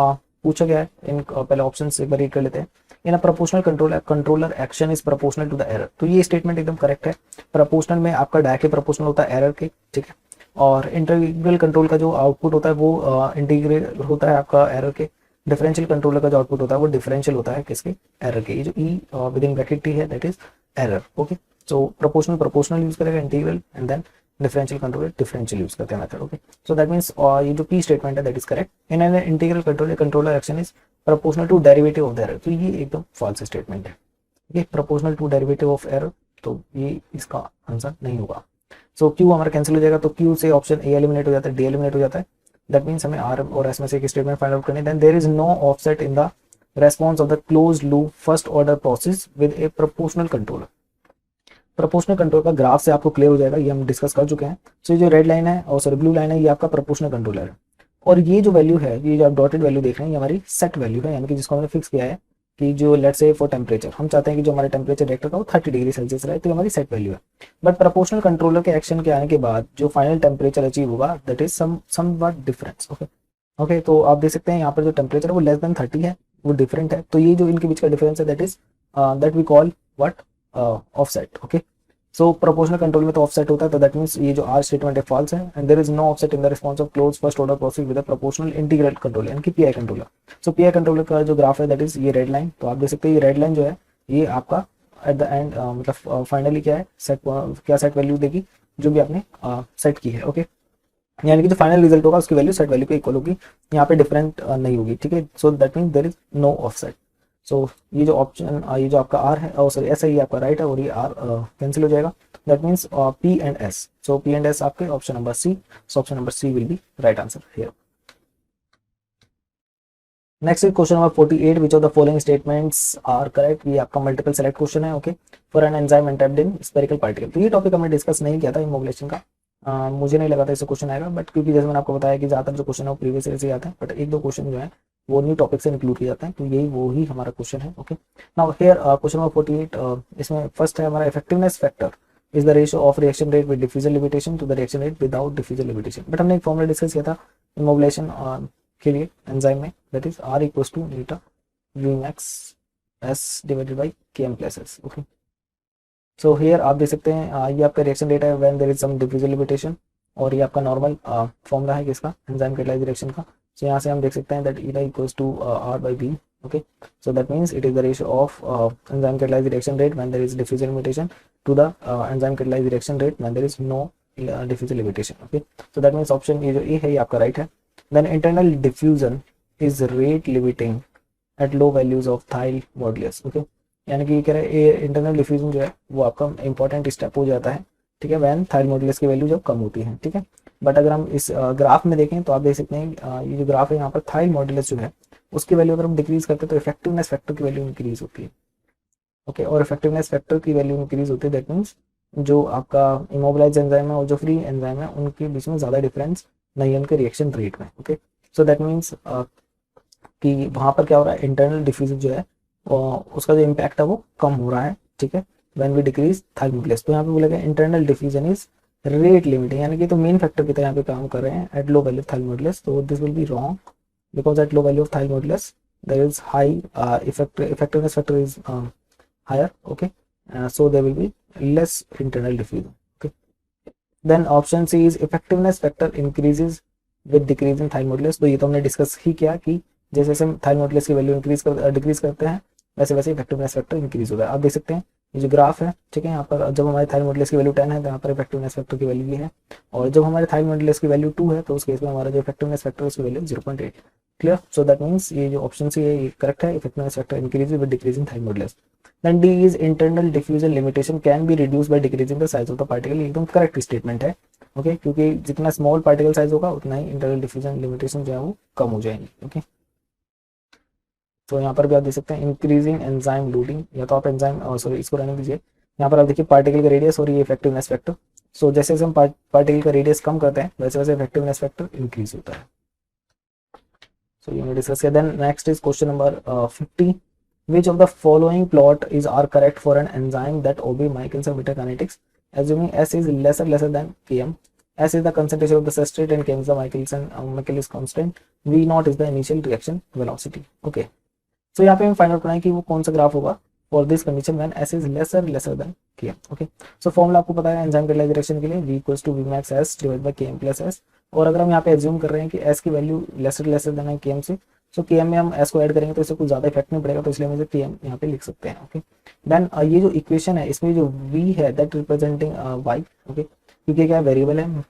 S1: पूछा गया है, इन पहले ऑप्शन से एक बार रीड कर लेते हैं। In proportional controller action is proportional to the error, तो ये स्टेटमेंट एकदम करेक्ट है। प्रोपोर्शनल में आपका डायरेक्टली प्रोपोर्शनल होता है एरर के, ठीक है, और इंटीग्रल कंट्रोल का जो आउटपुट होता है वो इंटीग्रल होता है आपका एरर के, डिफरेंशियल कंट्रोलर का जो आउटपुट होता है वो डिफरेंशियल होता है किसके, एरर के। ये जो E with in bracket T है that is error. Okay, so proportional use करेगा integral, and then differential controller differential use करते हैं method. Okay, so that means ये जो पी स्टेटमेंट है that is correct. In an integral controller action is proportional to derivative of the error, तो ये एकदम false statement है। Okay, proportional to derivative of error, तो ये इसका आंसर नहीं होगा। सो क्यू हमारा कैंसिल हो जाएगा, तो क्यू से ऑप्शन ए एलिमिनेट हो जाता है, डी एलिमिनेट हो जाता है, दैट मींस हमें आर और एस में से एक स्टेटमेंट फाइंड आउट करनी। Then there is no offset in the response of the closed loop first order process with a proportional controller. Proportional control का ग्राफ से आपको क्लियर हो जाएगा, ये हम डिस्कस कर चुके हैं। सो ये जो रेड लाइन है और सॉरी ब्लू लाइन है, ये आपका प्रोपोर्शनल कंट्रोलर है, और ये जो वैल्यू है, ये जो आप डॉटेड वैल्यू देख रहे हैं, ये हमारी सेट वैल्यू है, यानी कि जिसको हमने फिक्स किया है कि जो लेट्स से फॉर टेम्परेचर हम चाहते हैं कि जो हमारा टेम्परेचर रिएक्टर का वो 30 डिग्री सेल्सियस रहे, तो ये हमारी सेट वैल्यू है। बट प्रोपोर्शनल कंट्रोलर के एक्शन के आने के बाद जो फाइनल टेम्परेचर अचीव होगा that is somewhat difference. Okay, तो आप देख सकते हैं यहाँ पर जो टेम्परेचर है वो लेस देन 30 है, वो डिफरेंट है, तो ये जो इनके बीच का डिफरेंस है that we call what, offset. Okay, so proportional control में तो ऑफसेट होता है, तो दैट मींस ये जो आर स्टेटमेंट है फॉल्स है, and there is no offset in the response of close first order process with a proportional integral controller, यानी कि PI controller. So PI controller का जो ग्राफ है दैट इज ये रेड लाइन, तो आप देख सकते हैं ये रेड लाइन जो है ये आपका एट द एंड मतलब फाइनली क्या है, सेट क्या सेट वैल्यू देगी जो भी आपने सेट की है। ओके, यानी कि जो फाइनल रिजल्ट होगा उसकी वैल्यू सेट वैल्यू के इक्वल होगी, यहाँ पे डिफरेंट नहीं होगी, ठीक है। So that means there is no offset. So ये जो ऑप्शन ये जो आपका आर है और सॉरी एस है, ये आपका राइट है, और ये आर कैंसिल हो जाएगा, that means P and S. So P and S आपके option number C, so option number C will be right answer here. Next is question number 48, which of the following statements are correct. ये आपका multiple select question है। Okay, for an enzyme entrapped in spherical particle. तो ये topic हमने discuss नहीं किया था इमोबिलेशन का। मुझे नहीं लगा था इससे क्वेश्चन आएगा, बट क्योंकि जैसे मैंने आपको बताया कि ज़्यादातर जो क्वेश्चन है वो प्रीवियस ईयर से आते हैं, बट एक दो क्वेश्चन जो है वो न्यू टॉपिक से इंक्लूड किया जाता है, तो यही वो ही हमारा क्वेश्चन है। Okay, now here question number 48, इसमें फर्स्ट है हमारा effectiveness factor is the ratio of reaction rate with diffusion limitation to the reaction rate without diffusion limitation. But हमने एक फॉर्मूला डिस्कस किया था इमोबिलेशन के लिए एंजाइम में, that is R equals to eta Vmax S divided by Km plus S। Okay, so here आप देख सकते हैं ये आपका रिएक्शन रेट है when there is some diffusion limitation, और ये आपका नॉर्मल फॉर्मूला है किसका, एंजाइम कैटालाइज रिएक्शन का। सो यहाँ से हम देख सकते हैं that E equals to R by B। Okay, so that means it is the ratio of enzyme catalyzed reaction rate when there is diffusion limitation to the enzyme catalyzed reaction rate when there is no diffusion limitation. Okay, so that means option ये जो A है ये आपका right है। Then internal diffusion is rate limiting at low values of thiol modulus. Okay, यानी कि कह रहे हैं इंटरनल डिफ्यूजन जो है वो आपका इंपॉर्टेंट स्टेप हो जाता है, ठीक है, वैन थाइल मॉडुलस की वैल्यू जब कम होती है। ठीक है, बट अगर हम इस ग्राफ में देखें तो आप देख सकते हैं ये जो ग्राफ है यहाँ पर थाइल मॉडुलस जो है उसकी वैल्यू अगर हम डिक्रीज करते हैं तो इफेक्टिवनेस फैक्टर की वैल्यू इंक्रीज होती है। ओके, और इफेक्टिवनेस फैक्टर की वैल्यू इंक्रीज होती है, दैट मीन्स जो आपका इमोबिलाइज एंजाइम है और जो फ्री एंजाइम है उनके बीच में ज़्यादा डिफरेंस नहीं है उनके रिएक्शन रेट में। ओके, सो दैट मीन्स कि वहाँ पर क्या हो रहा है, इंटरनल डिफ्यूजन जो है उसका जो इम्पैक्ट है वो कम हो रहा है। ठीक है, व्हेन वी डिक्रीज थाइल मॉडुलस, तो यहाँ पे बोलेगा internal diffusion is rate limiting, यानी कि तो मेन फैक्टर की तरह यहाँ पे काम कर रहे हैं एट लो वैल्यू थाइल मॉडुलस। तो this will be wrong because at low value of thiol modulus there is high effectiveness factor is higher. Okay, so there will be less internal diffusion. Okay, then option C is effectiveness factor increases with decrease in thiol modulus। तो ये तो हमने discuss ही किया कि जैसे जैसे हम थाइल modulus की वैल्यू डिक्रीज करते हैं वैसे वैसे इफेक्टिवनेस फैक्टर इंक्रीज होता है। आप देख सकते हैं ये जो ग्राफ है, ठीक है, यहाँ पर जब हमारे थाइल मॉडुलस की वैल्यू 10 है तो यहाँ पर इफेक्टिवनेस फैक्टर की वैल्यू ये है, और जब हमारे थाइल मॉडुलस की वैल्यू 2 है तो उस केस में हमारा जो इफेक्टिवनेस फैक्टर है उसकी value 0.8। Clear, so that means ये जो ऑप्शन सी है ये करेक्ट है, effectiveness factor increase with decreasing Thiele modulus. Then D is internal diffusion limitation can be reduce by decreasing the size of the particle. एकदम correct statement है। Okay, क्योंकि जितना small particle size होगा उतना ही internal diffusion limitation जो है वो कम हो जाएंगी। ओके, तो यहाँ पर भी आप देख सकते हैं इंक्रीजिंग एंजाइम लोडिंग, या तो आप एंजाइम सॉरी इसको रहने दीजिए, यहाँ पर आप देखिए पार्टिकल का रेडियस और ये इफेक्टिवनेस फैक्टर। सो जैसे जैसे हम पार्टिकल का रेडियस कम करते हैं वैसे वैसे इफेक्टिवनेस फैक्टर इंक्रीज होता है। सो ये डिस्कस किया। Then next is question number 50, which of the following plot is are correct for an enzyme that obey Michelson meter kinetics assuming S is lesser than Km. S is the concentration of the substrate and Km is the Michaelis constant. V naught is the initial reaction velocity. Okay, so यहाँ पे हम find out कराएं कि वो कौन सा graph होगा for this condition when S is lesser than Km. Okay, so formula आपको पता है एंजाइम कैटालाइज रिएक्शन के लिए V equals to Vmax S divided by Km plus S, और अगर हम यहाँ पे एज्यूम कर रहे हैं कि S की वैल्यू लेसर देन है Km से, सो Km में हम S को ऐड करेंगे तो इससे कुछ ज़्यादा इफेक्ट नहीं पड़ेगा, तो इसलिए हम इसे Km यहाँ पे लिख सकते हैं। ओके, देन ये जो इक्वेशन है इसमें जो V है दैट रिप्रेजेंटिंग Y। ओके, क्योंकि क्या वेरिएबल है,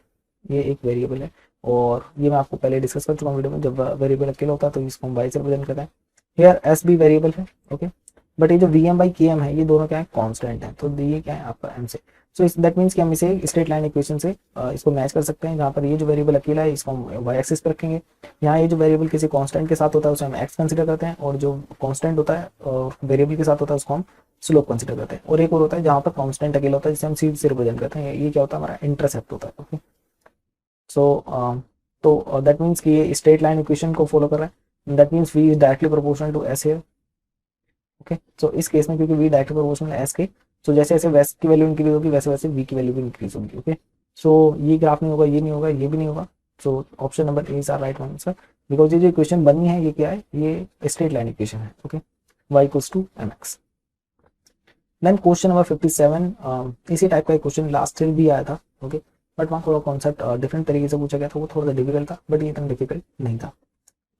S1: ये एक वेरिएबल है, और ये मैं आपको पहले डिस्कस कर चुका हूँ वीडियो में, जब वेरिएबल अकेला होता है तो इसको हम Y से रिप्रेजेंट करते हैं। हियर S भी वेरिएबल है। ओके, बट ये जो Vm बाई Km है ये दोनों क्या है, कॉन्स्टेंट है, तो ये क्या है आपका M से। सो दैट मीन्स कि हम इसे स्ट्रेट लाइन इक्वेशन से इसको मैच कर सकते हैं, जहाँ पर ये जो वेरिएबल अकेला है इसको हम वाई एक्सिस पर रखेंगे, यहाँ ये जो वेरिएबल किसी कांस्टेंट के साथ होता है उसे हम एक्स कंसीडर करते हैं, और जो कांस्टेंट होता है और वेरिएबल के साथ होता है उसको हम स्लोप कंसीडर करते हैं, और एक और होता है जहाँ पर कांस्टेंट अकेला होता है जिसे हम सीध से रिप्रेजेंट करते हैं, ये क्या होता है हमारा इंटरसेप्ट होता है। ओके, सो तो दैट मीन्स कि ये स्ट्रेट लाइन इक्वेशन को फॉलो कर रहा है, that means V is directly proportional to S here. Okay, so इस केस में क्योंकि वी डायरेक्टली प्रोपोर्शनल एस के, सो जैसे जैसे वैस की वैल्यू इंक्रीज होगी वैसे वैसे वी की वैल्यू भी इंक्रीज होगी। ओके, सो ये ग्राफ नहीं होगा, ये नहीं होगा, ये भी नहीं होगा, so option number A is are right answer, because ये जो इक्वेशन बनी है ये क्या है, ये स्ट्रेट लाइन इक्वेशन है। Okay, y equals to mx। Then question number 57, इसी टाइप का क्वेश्चन लास्ट ईयर भी आया था। ओके, बट वहाँ थोड़ा कॉन्सेप्ट डिफरेंट तरीके से पूछा गया था, वो थोड़ा सा डिफिकल्ट था, बट ये इतना डिफिकल्ट नहीं था।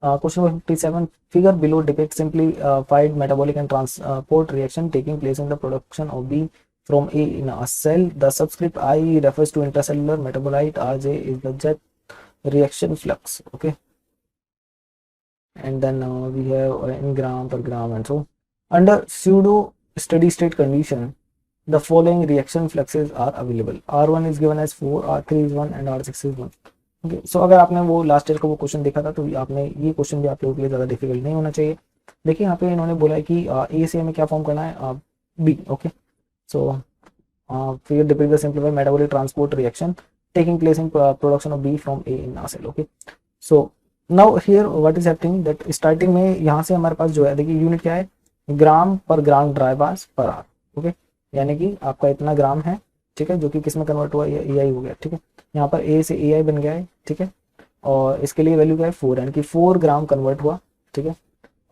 S1: Question number 57, figure below depicts simplified metabolic and transport reaction taking place in the production of B from A in a cell. The subscript I refers to intracellular metabolite, Rj is the jet reaction flux. Okay, and then we have in gram per gram and so. Under pseudo steady state condition, the following reaction fluxes are available. R1 is given as 4, R3 is 1 and R6 is 1. Okay, सो अगर आपने वो last year का वो question देखा था तो आपने ये क्वेश्चन भी आप लोगों के लिए ज़्यादा डिफिकल्ट नहीं होना चाहिए। देखिए यहाँ पे इन्होंने बोला है कि ए से हमें क्या फॉर्म करना है, बी। ओके, सो फिर depict the simplified metabolic transport reaction taking place in production of B from A in cell. Okay, so now here what is happening that starting में यहाँ से हमारे पास जो है, देखिए यूनिट क्या है, ग्राम पर gram dry mass per R. Okay, यानी कि आपका इतना ग्राम है, ठीक है, जो कि किस में कन्वर्ट हुआ, ये आई हो गया। ठीक है, यहाँ पर ए से ए आई बन गया है। ठीक है, और इसके लिए वैल्यू क्या है 4, यानी कि 4 ग्राम कन्वर्ट हुआ। ठीक है,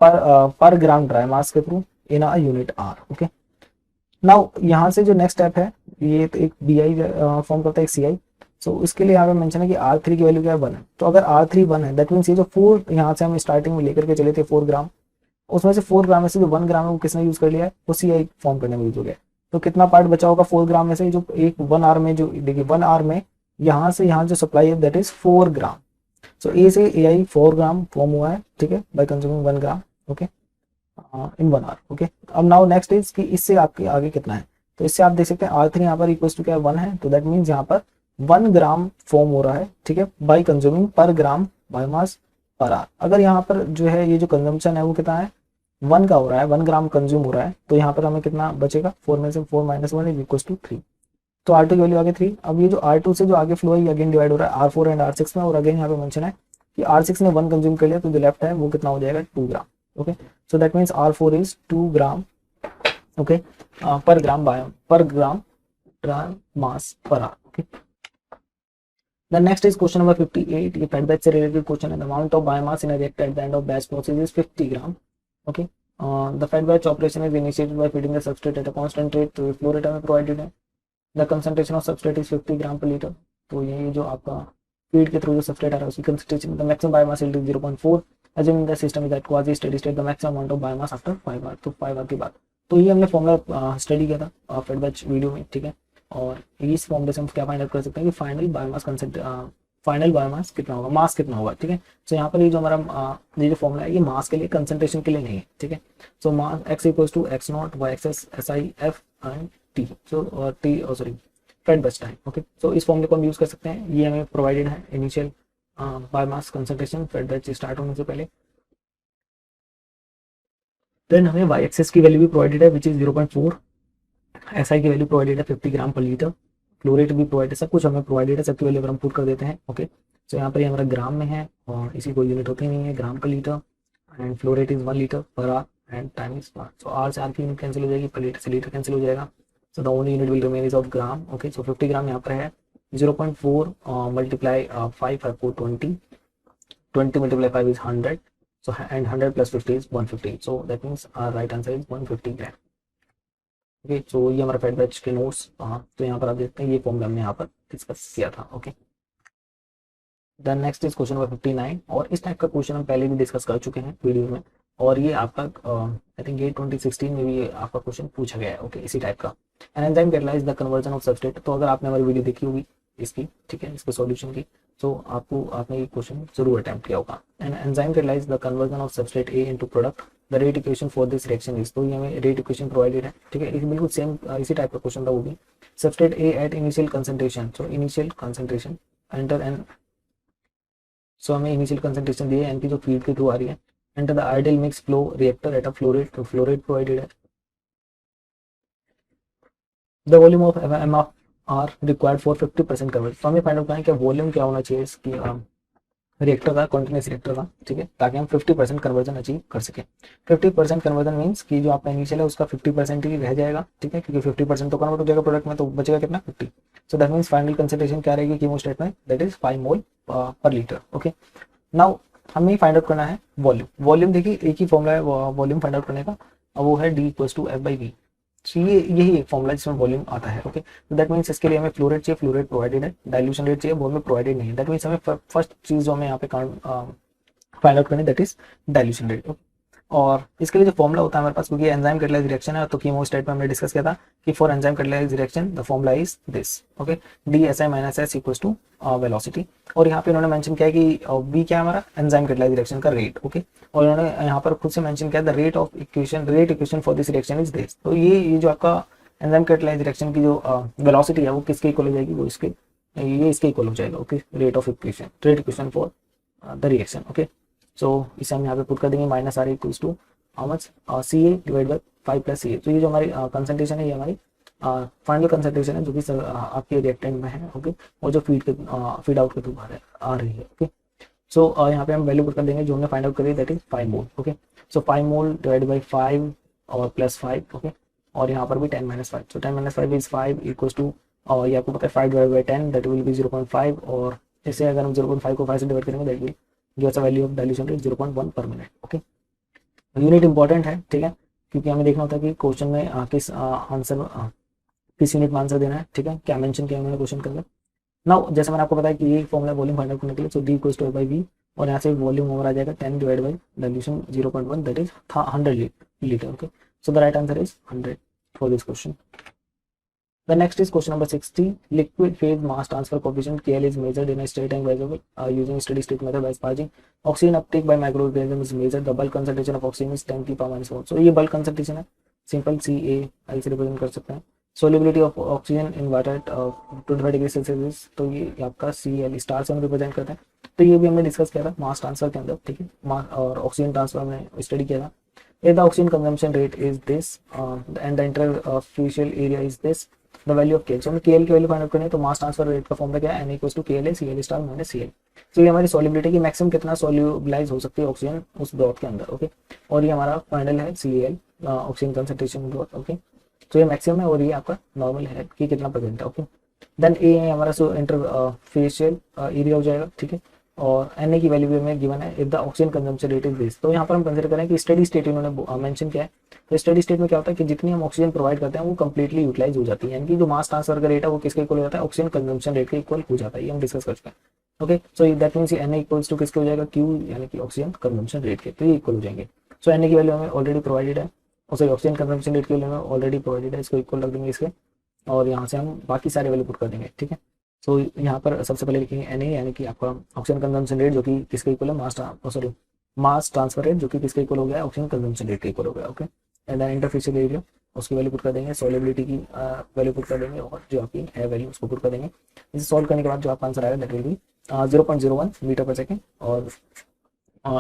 S1: पर ग्राम ड्राई मास के through in a unit R. Okay, now यहाँ से जो नेक्स्ट स्टेप है, ये तो एक बी आई फॉर्म करता है, एक सी आई। सो इसके लिए यहाँ पे मेंशन है कि R3 की वैल्यू क्या है 1 है। तो अगर R3 1 है दैट मीन्स ये जो 4 यहाँ से हम स्टार्टिंग में लेकर के चले थे 4 ग्राम, उसमें से 4 ग्राम में से जो 1 ग्राम है वो किसने यूज कर लिया है, वो सी आई फॉर्म करने में यूज हो गया। तो कितना पार्ट बचा होगा 4 ग्राम में से, जो एक 1 आर में, जो देखिए 1 आर में यहाँ से यहाँ जो सप्लाई है दैट इज 4 ग्राम। सो ए से ए आई 4 ग्राम फॉर्म हुआ है। ठीक है, by consuming 1 gram. Okay, in 1 R. Okay, अब नाउ नेक्स्ट इज कि इससे आपके आगे कितना है। तो इससे आप देख सकते हैं R3 यहाँ पर इक्वल्स टू क्या है 1 है। तो दैट मीन्स यहाँ पर 1 ग्राम फॉर्म हो रहा है। ठीक है, बाय कंज्यूमिंग पर ग्राम बायोमास पर आर। अगर यहाँ पर जो है ये जो कंजम्पशन है वो कितना है 1 का हो रहा है, 1 ग्राम कंज्यूम हो रहा है। तो यहाँ पर हमें कितना बचेगा, 4 में से 4 माइनस 1 इज इक्वल्स टू 3। तो R2 की वैल्यू आगे 3। अब ये जो R2 से जो आगे फ्लो है ये अगेन डिवाइड हो रहा है R4 एंड R6 में, और अगेन यहाँ पे मेंशन है कि R6 ने 1 कंज्यूम कर लिया, तो जो लेफ्ट है वो कितना हो जाएगा 2 gram. Okay, so that means R4 is 2 gram. Okay, per gram dry mass per R. Okay, the next is question number 58. ये fed batch से related question है। the amount of biomass in a reactor at the end of batch process is 50 gram. Okay, the fed batch operation is initiated by feeding the substrate at a constant rate, तो flow rate हमें provided है। the concentration of substrate is 50 gram per liter। तो ये जो आपका feed के through जो substrate आ रहा है उसकी concentration, the maximum biomass yield is 0.4 assuming the system is at quasi steady state, the maximum amount of biomass after 5 hour। तो 5 hour के बाद। तो ये हमने फॉर्मूला स्टडी किया था फेड बैच वीडियो में। ठीक है, और इस फॉर्मूले से हम क्या फाइंड आउट कर सकते हैं कि फाइनल बायोमास कितना होगा, मास कितना होगा। ठीक है, सो यहाँ पर ये जो हमारा ये जो फॉर्मूला है ये मास के लिए, कंसंट्रेशन के लिए नहीं है। ठीक है, so mass x equals to x not y X S S I F and T. So T sorry fed batch time. Okay, so इस फॉर्मूले को हम यूज कर सकते हैं, ये हमें प्रोवाइडेड है initial biomass concentration fed batch start होने से पहले। देन हमें y एक्सेस की वैल्यू भी प्रोवाइडेड है विच इज 0.4, SI की वैल्यू प्रोवाइडेड है 50 ग्राम पर लीटर, फ्लो रेट भी प्रोवाइडेड है, सब कुछ हमें प्रोवाइडेड है, सबकी वैल्यू अगर हम पुट कर देते हैं। ओके, सो यहाँ पर ये हमारा ग्राम में है और इसी कोई यूनिट होती नहीं है, gram per litre, and flow rate is 1 litre per hour and time is पार। सो आर से आर की यूनिट कैंसिल हो जाएगी, पर लीटर से लीटर कैंसिल हो जाएगा। So the only unit will remain is of gram. Okay, so 50 gram यहाँ पर है, 0.4 मल्टीप्लाई 5 है 420, 20 multiply 5 is 100, so and 100 plus 50 is 150, so that means our right answer is 150 gram. Okay, so ये हमारा fed batch के notes. तो यहाँ पर आप देखते हैं ये फॉर्मूला हमने यहाँ पर डिस्कस किया था। Okay, then next is question number 59, और इस टाइप का क्वेश्चन हम पहले भी डिस्कस कर चुके हैं वीडियो में, और ये आपका आई थिंक ये 2016 में भी आपका क्वेश्चन पूछा गया है। ओके, इसी टाइप का, an enzyme catalyse the conversion of substrate. तो अगर आपने हमारी वीडियो देखी होगी इसकी, ठीक है, इसके सॉल्यूशन की, तो आपने ये क्वेश्चन जरूर अटेम्प्ट किया होगा। An enzyme catalyse the conversion of substrate A into product, the rate equation for this reaction is. तो ये हमें रेट इक्वेशन प्रोवाइडेड है। ठीक है, बिल्कुल सेम इसी टाइप का क्वेश्चन था वो भी। Substrate A at initial concentration, so initial concentration enter N, so हमें इनिशियल कंसंट्रेशन दी है एन की जो फीड के थ्रू आ रही है, enter the ideal mix flow reactor at a flow rate, तो फ्लो रेट प्रोवाइडेड है। The volume of M of R required for 50% coverage. तो हमें फाइंड आउट करना है कि वॉल्यूम क्या होना चाहिए इसकी रिएक्टर का, कॉन्टिन्यूस रिएक्टर का। ठीक है, ताकि हम 50% कन्वर्जन अचीव कर सकें। 50% कन्वर्जन मीन्स कि जो आपका इनिशियल है उसका 50% ही रह जाएगा। ठीक है, क्योंकि 50% तो कन्वर्ट हो जाएगा प्रोडक्ट में, तो बचेगा कितना 50। सो दैट मीन्स फाइनल कंसंट्रेशन क्या रहेगी कीमोस्टेट में, दैट इज 5 मोल पर लीटर। ओके, नाउ हमें फाइंड आउट करना है वॉल्यूम। वॉल्यूम देखिए एक ही फॉर्मूला है वॉल्यूम फाइंड आउट करने का, वो है D इक्वल्स टू F/V। ये यही एक फॉर्मूला जिसमें वॉल्यूम आता है। ओके, तो दैट मीन्स इसके लिए हमें फ्लो रेट चाहिए, फ्लो रेट प्रोवाइडेड है, डाइल्यूशन रेट चाहिए, वो हमें प्रोवाइडेड नहीं है। दैट मीन्स हमें फर्स्ट चीज जो हमें यहाँ पे फाइंड आउट करनी, दैट इज डाइल्यूशन रेट। और इसके लिए जो फॉर्मूला होता है हमारे पास, क्योंकि एंजाइम कैटलाइज रिएक्शन है, तो कीमोस्टेट में हमने डिस्कस किया था कि for enzyme catalyse reaction the formula is this. Okay, DSI minus S equals to velocity. और यहाँ पे उन्होंने मेंशन किया है कि V क्या है हमारा एंजाइम कैटलाइज रिएक्शन का रेट। ओके, और उन्होंने यहाँ पर खुद से मेंशन किया the rate equation for this reaction is this. तो ये जो आपका एंजाइम कैटलाइज रिएक्शन की जो वेलोसिटी है वो किसके इक्वल हो जाएगी, वो इसके ये इसके इक्वल हो जाएगा। Okay, rate equation for the reaction. Okay, so इसे हम यहाँ पे पुट कर देंगे minus R equals to how much C A divide by 5 plus C A. तो ये जो हमारी कंसंट्रेशन है, ये हमारी फाइनल कंसंट्रेशन है जो कि आपके रिएक्टेंट में है। ओके, और जो फीड आउट के थ्रू आ रही है। ओके, सो यहाँ पे हम वैल्यू पुट कर देंगे जो हमने फाइंड आउट करी, that is 5 mole. Okay, so 5 mole divide by 5 और प्लस 5। ओके, और यहाँ पर भी 10 minus 5, so 10 minus 5 is 5 equals to, और ये आपको पता है 5 divide by 10 that will be 0.5, और जैसे अगर हम 0.5 को 5 से डिवाइड करेंगे that will give us a value of dilution rate 0.1 पर मिनट। ओके, यूनिट इंपॉर्टेंट है, ठीक है, क्योंकि हमें देखना होता है कि क्वेश्चन में किस यूनिट में आंसर देना है। ठीक है, क्या मेंशन किया मैंने क्वेश्चन के अंदर। नाउ जैसे मैंने आपको बताया कि ये फॉर्मूला वॉल्यूम फाइंड आउट करने के लिए, so D equals to by V, और यहाँ से वॉल्यूम ओवर आ जाएगा 10 divide by dilution 0.1 that is 100 litre. Okay, so the right answer is 100 for this question. The next is question number 60. Liquid phase mass transfer coefficient KL is measured in a straight tank vessel using steady state method by sparging. Oxygen uptake by microorganism is measured. The bulk concentration of oxygen is 10 की power minus 4. So ये bulk concentration है, simple CA से represent कर सकते हैं। Solubility of oxygen in water at 25 degree Celsius, तो ये आपका CL स्टार से हम रिप्रेजेंट करते हैं। तो ये भी हमने डिस्कस किया था मास ट्रांसफर के अंदर। ठीक है, और ऑक्सीजन ट्रांसफर में स्टडी किया था। If the oxygen consumption rate is this and the interfacial area is this, the value of KL, so हमें KL की वैल्यू फाइंड आउट करनी है, तो मास ट्रांसफर रेट का फॉर्मूला क्या है, N equals to KL CL star minus CL। तो ये हमारी सॉल्युबिलिटी की मैक्सिमम कितना सॉल्युबलाइज हो सकती है ऑक्सीजन उस ब्रॉथ के अंदर। ओके, और ये हमारा फाइनल है CL oxygen concentration broth. Okay, तो ये मैक्सिमम है और ये आपका नॉर्मल है कि कितना परसेंट है। ओके, देन ए है हमारा सो इंटरफेशियल एरिया हो जाएगा। ठीक है, और Na की वैल्यू भी हमें गिवन है। If the oxygen consumption rate is this, तो यहाँ पर हम कंसिडर करें कि स्टडी स्टेट इन्होंने मेंशन किया है। तो स्टडी स्टेट में क्या होता है कि जितनी हम ऑक्सीजन प्रोवाइड करते हैं वो कंप्लीटली यूटिलाइज हो जाती है, यानी कि जो मास ट्रांसफर का रेट है वो किसके इक्वल हो जाता है, ऑक्सीजन कंजम्पशन रेट के इक्वल हो जाता है। ये हम डिस्कस कर चुके हैं। Okay, so that means Na equals to किसके हो जाएगा, Q यानी कि ऑक्सीजन कंजम्पशन रेट के, तो ये इक्वल हो जाएंगे। सो Na की वैल्यू हमें ऑलरेडी प्रोवाइडेड है, और ऑक्सीजन कंजम्पशन रेट की वैल्यू हमें ऑलरेडी प्रोवाइडेड है, इसको इक्वल रख देंगे इसके, और यहाँ से हम बाकी सारे वैल्यू पुट कर देंगे। ठीक है, सो यहाँ पर सबसे पहले लिखेंगे Na यानी कि आपका ऑक्सीजन कंजम्पशन रेट जो कि किसके इक्वल है, मास ट्रांसफर रेट जो कि किसके इक्वल हो गया, ऑक्सीजन कंजम्पशन रेट के इक्वल हो गया। Okay, and then interfacial area उसकी वैल्यू पुट कर देंगे, सॉल्युबिलिटी की वैल्यू पुट कर देंगे, और जो आपकी है वैल्यू उसको पुट कर देंगे। इसे सॉल्व करने के बाद जो आपका आंसर आएगा दैट विल बी 0.01 मीटर पर सेकेंड, और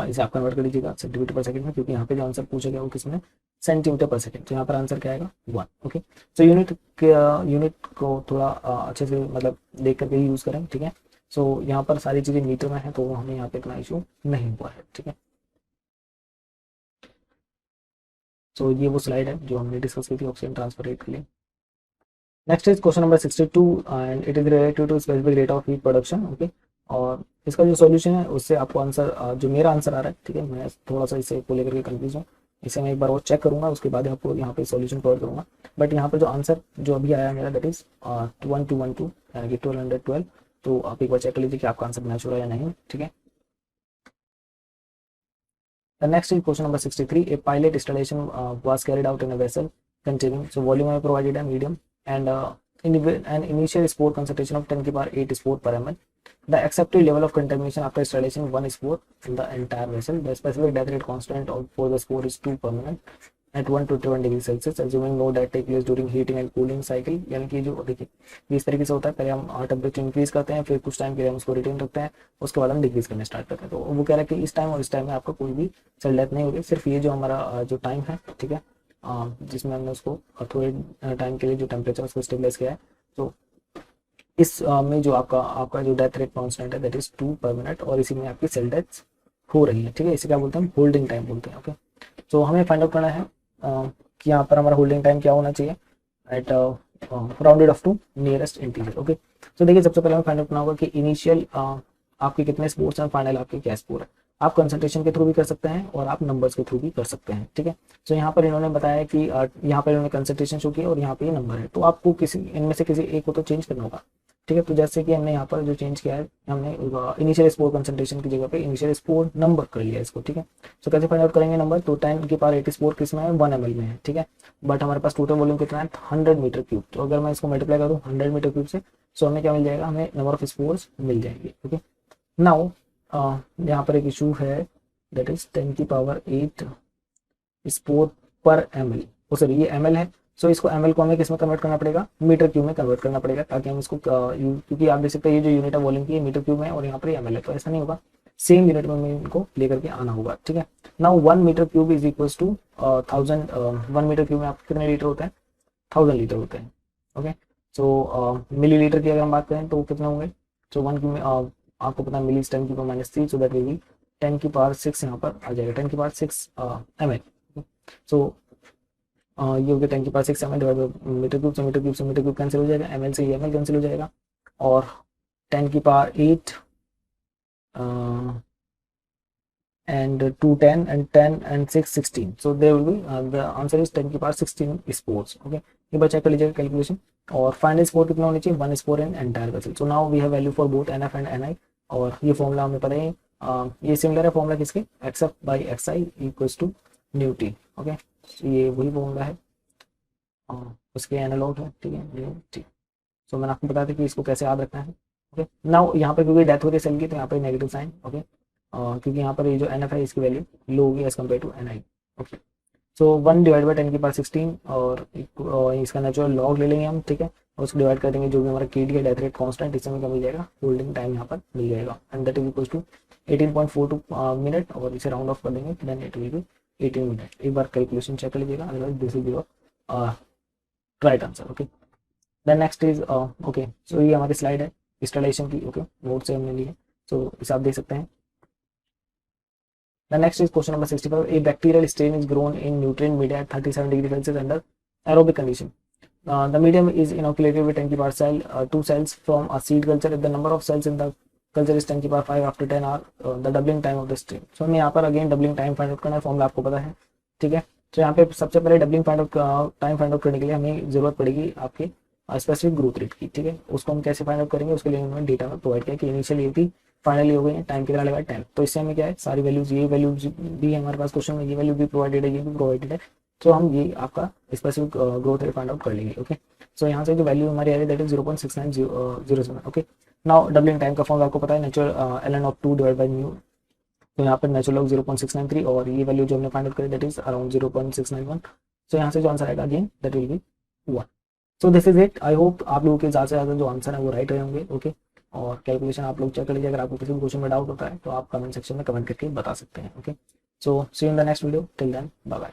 S1: इसे आप कन्वर्ट कर लीजिएगा सेंटीमीटर पर सेकंड में, क्योंकि यहाँ पे जो आंसर पूछा गया वो किसमें, सेंटीमीटर पर सेकंड। तो यहाँ पर आंसर क्या आएगा 1। ओके, सो यूनिट को थोड़ा अच्छे से मतलब देख करके ही यूज़ करें। ठीक है, सो यहाँ पर सारी चीज़ें मीटर में है, तो हमें यहाँ पे इतना इशू नहीं हुआ है। ठीक है, सो ये वो स्लाइड है जो हमने डिस्कस की थी ऑक्सीजन ट्रांसफर रेट के लिए। Next is question number 62 and it is related to specific rate of heat production. Okay, और इसका जो सॉल्यूशन है उससे आपको आंसर जो मेरा आंसर आ रहा है, ठीक है, मैं थोड़ा सा इसे को लेकर के कंफ्यूज हूँ, इसे मैं एक बार और चेक करूंगा, उसके बाद आपको यहाँ पे सॉल्यूशन प्रोवाइड करूंगा। बट यहाँ पर जो आंसर जो अभी आया मेरा दैट इज 1212 यानी कि 1212। तो आप एक बार चेक कर लीजिए कि आपका आंसर मैच हो रहा है या नहीं। ठीक है, The next is question number 63. A pilot installation was carried out in a vessel containing, so volume I provided a medium, and an initial spore concentration of 10 to the power 8 spore per ml. The accepted level of contamination after installation 1 spore in the entire vessel. The specific death rate constant for the spore is 2 per minute at 1 to 21 degree Celsius, assuming no death take place during heating and cooling cycle। यानी कि जो देखिए इस तरीके से होता है, पहले हम टेम्परेचर इंक्रीज करते हैं, फिर कुछ टाइम के लिए हम उसको रिटेन रखते हैं, उसके बाद हम डिक्रीज करने स्टार्ट करते हैं। तो वो कह रहा है कि इस टाइम और इस टाइम में आपका कोई भी सेल डेथ नहीं होगी, सिर्फ ये जो हमारा जो टाइम है, ठीक है, जिसमें हमने उसको थोड़े टाइम के लिए जो टेम्परेचर उसको स्टेबलाइज किया है, तो इस में जो आपका जो डेथ रेट कॉन्स्टेंट है दैट इज 2 पर मिनट, और इसी में आपकी सेल डेथ्स हो रही है। ठीक है, इसे क्या बोलते हैं, होल्डिंग टाइम बोलते हैं। ओके, तो हमें फाइंड आउट करना है कि यहाँ पर हमारा होल्डिंग टाइम क्या होना चाहिए at rounded off to nearest integer. Okay, तो देखिए सबसे पहले हमें फाइंड आउट करना होगा कि इनिशियल आपके कितने स्पोर्स हैं, फाइनल आपके क्या स्पोर है। आप कंसंट्रेशन के थ्रू भी कर सकते हैं और आप नंबर्स के थ्रू भी कर सकते हैं। ठीक है, तो यहाँ पर इन्होंने बताया कि यहाँ पर इन्होंने कंसंट्रेशन शो किया और यहाँ पे ये नंबर है, तो आपको किसी इनमें से किसी एक को तो चेंज करना होगा। ठीक है, तो जैसे कि हमने यहाँ पर जो चेंज किया है, हमने इनिशियल स्पोर कंसंट्रेशन की जगह पे इनिशियल स्पोर नंबर कर लिया इसको। ठीक है, तो कैसे फाइंड आउट करेंगे नंबर, तो 10 की पावर 80 स्पोर किस में है, 1 ml में है। ठीक है, बट हमारे पास टोटल वॉल्यूम कितना है, 100 मीटर क्यूब। तो अगर मैं इसको मल्टीप्लाई करूँ 100 मीटर क्यूब से, सो हमें क्या मिल जाएगा, हमें नंबर ऑफ स्पोर्स मिल जाएंगे। ओके, नाउ यहाँ पर एक इशू है दैट इज 10 की पावर 8 स्पोर पर ml, सॉरी ये ml है, सो इसको ml को हमें किस में कन्वर्ट करना पड़ेगा, मीटर क्यूब में कन्वर्ट करना पड़ेगा, ताकि हम इसको क्योंकि आप देख सकते हैं ये जो यूनिट है वॉल्यूम की मीटर क्यूब में और यहाँ पर ml है, तो ऐसा नहीं होगा, सेम यूनिट में हमें इनको लेकर के आना होगा, ठीक है। Now 1 metre cube is equal to 1000, 1 metre cube में आपके कितने लीटर होते हैं, 1000 लीटर होते हैं, ओके। सो मिलीलीटर की अगर हम बात करें तो कितने होंगे, तो 1 क्यूब में आपको पता है मिली 10 की power -3, so that will B 10 की पावर 6 यहाँ पर आ जाएगा, 10 की पावर 6 ml। सो ये हो गया 10 की power 6 ml divide by metre cube, से मीटर क्यूब से मीटर क्यूब कैंसिल हो जाएगा, ml से ml कैंसिल हो जाएगा, और 10 की power 8 and 2 10 and 10 and 6 16, so there will be the answer is 10 की पावर 16 spores, okay। ये बच्चा कर लीजिएगा कैलकुलेशन। और फाइनल स्पोर कितना होनी चाहिए, 1 spore in entire vessel. So now we have value for both NF and NI, और ये फॉर्मूला हमें पता है, ये सिमिलर है फॉर्मूला किसके, XF by XI equals to new T, okay. ये वही फॉर्मूला है, उसके एनालॉग है, ठीक है, न्यू टी। सो मैंने आपको बताया था कि इसको कैसे याद रखना है, ओके। नाउ यहाँ पर क्योंकि डेथ हो रही है सेल की, तो यहाँ पर नेगेटिव साइन, ओके, क्योंकि यहाँ पर ये जो NF है इसकी वैल्यू लो होगी as compare to NI, okay. So 1 divide by 10 की पावर 16 और इसका नेचुरल लॉग ले लेंगे हम, ठीक है, और उसको डिवाइड कर देंगे, जो भी हमारा KD है डेथ रेट कांस्टेंट, इससे हमें क्या मिल जाएगा, होल्डिंग टाइम यहाँ पर मिल जाएगा, and that is equal to 18.42 minute, और इसे राउंड ऑफ कर देंगे, then it will be 18 minute. एक बार कैलकुलेशन चेक कर लीजिएगा, otherwise this will be your right answer, okay. Then next is okay, so ये हमारी स्लाइड है इंस्टॉलेशन की, ओके, नोट से हमने ली है, सो इसे आप देख सकते हैं। The next is question number 65. A bacterial strain is grown in nutrient media at 37 degrees Celsius under aerobic condition. The medium is inoculated with 10 की power cell, 2 cells from a seed culture. If the number of cells in the culture is 10 की power 5 after 10 hour, the doubling time of the strain. So हमें यहाँ पर again doubling time find out करना है, formula आपको पता है, ठीक है। तो यहाँ पे सबसे पहले डबलिंग टाइम फाइंड आउट करने के लिए हमें जरूरत पड़ेगी आपके स्पेसिफिक ग्रोथ रेट की, ठीक है। उसको हम कैसे फाइंड आउट करेंगे, उसके लिए उन्होंने डेटा प्रोवाइड किया कि इनिशियल ये थी, फाइनली हो गई है, टाइम कितना लगा 10। तो इससे हमें क्या है, सारी वैल्यूज, ये वैल्यूज भी हमारे पास क्वेश्चन में, ये वैल्यू भी प्रोवाइडेड है, ये भी प्रोवाइडेड है, तो हम ये आपका specific growth rate find out कर लेंगे, ओके। सो यहाँ से जो वैल्यू हमारी आ रही है that is 0.6907, okay. Now doubling time का फॉर्मूला आपको पता है, natural ln of 2 divide by mu, तो यहाँ पर नेचुरल लॉग 0.693, और ये वैल्यू जो हमने फाइंड आउट करी दैट इज अराउंड 0.691। सो यहाँ से जो आंसर आएगा again that will be 1। So this is it. I hope आप लोगों के ज़्यादा से ज़्यादा जो आंसर है वो राइट रहे होंगे, ओके। और कैलकुलेशन आप लोग चेक कर लीजिए, अगर आपको किसी भी क्वेश्चन में डाउट होता है तो आप कमेंट सेक्शन में कमेंट करके बता सकते हैं, okay. So see you in the next video, till then bye bye.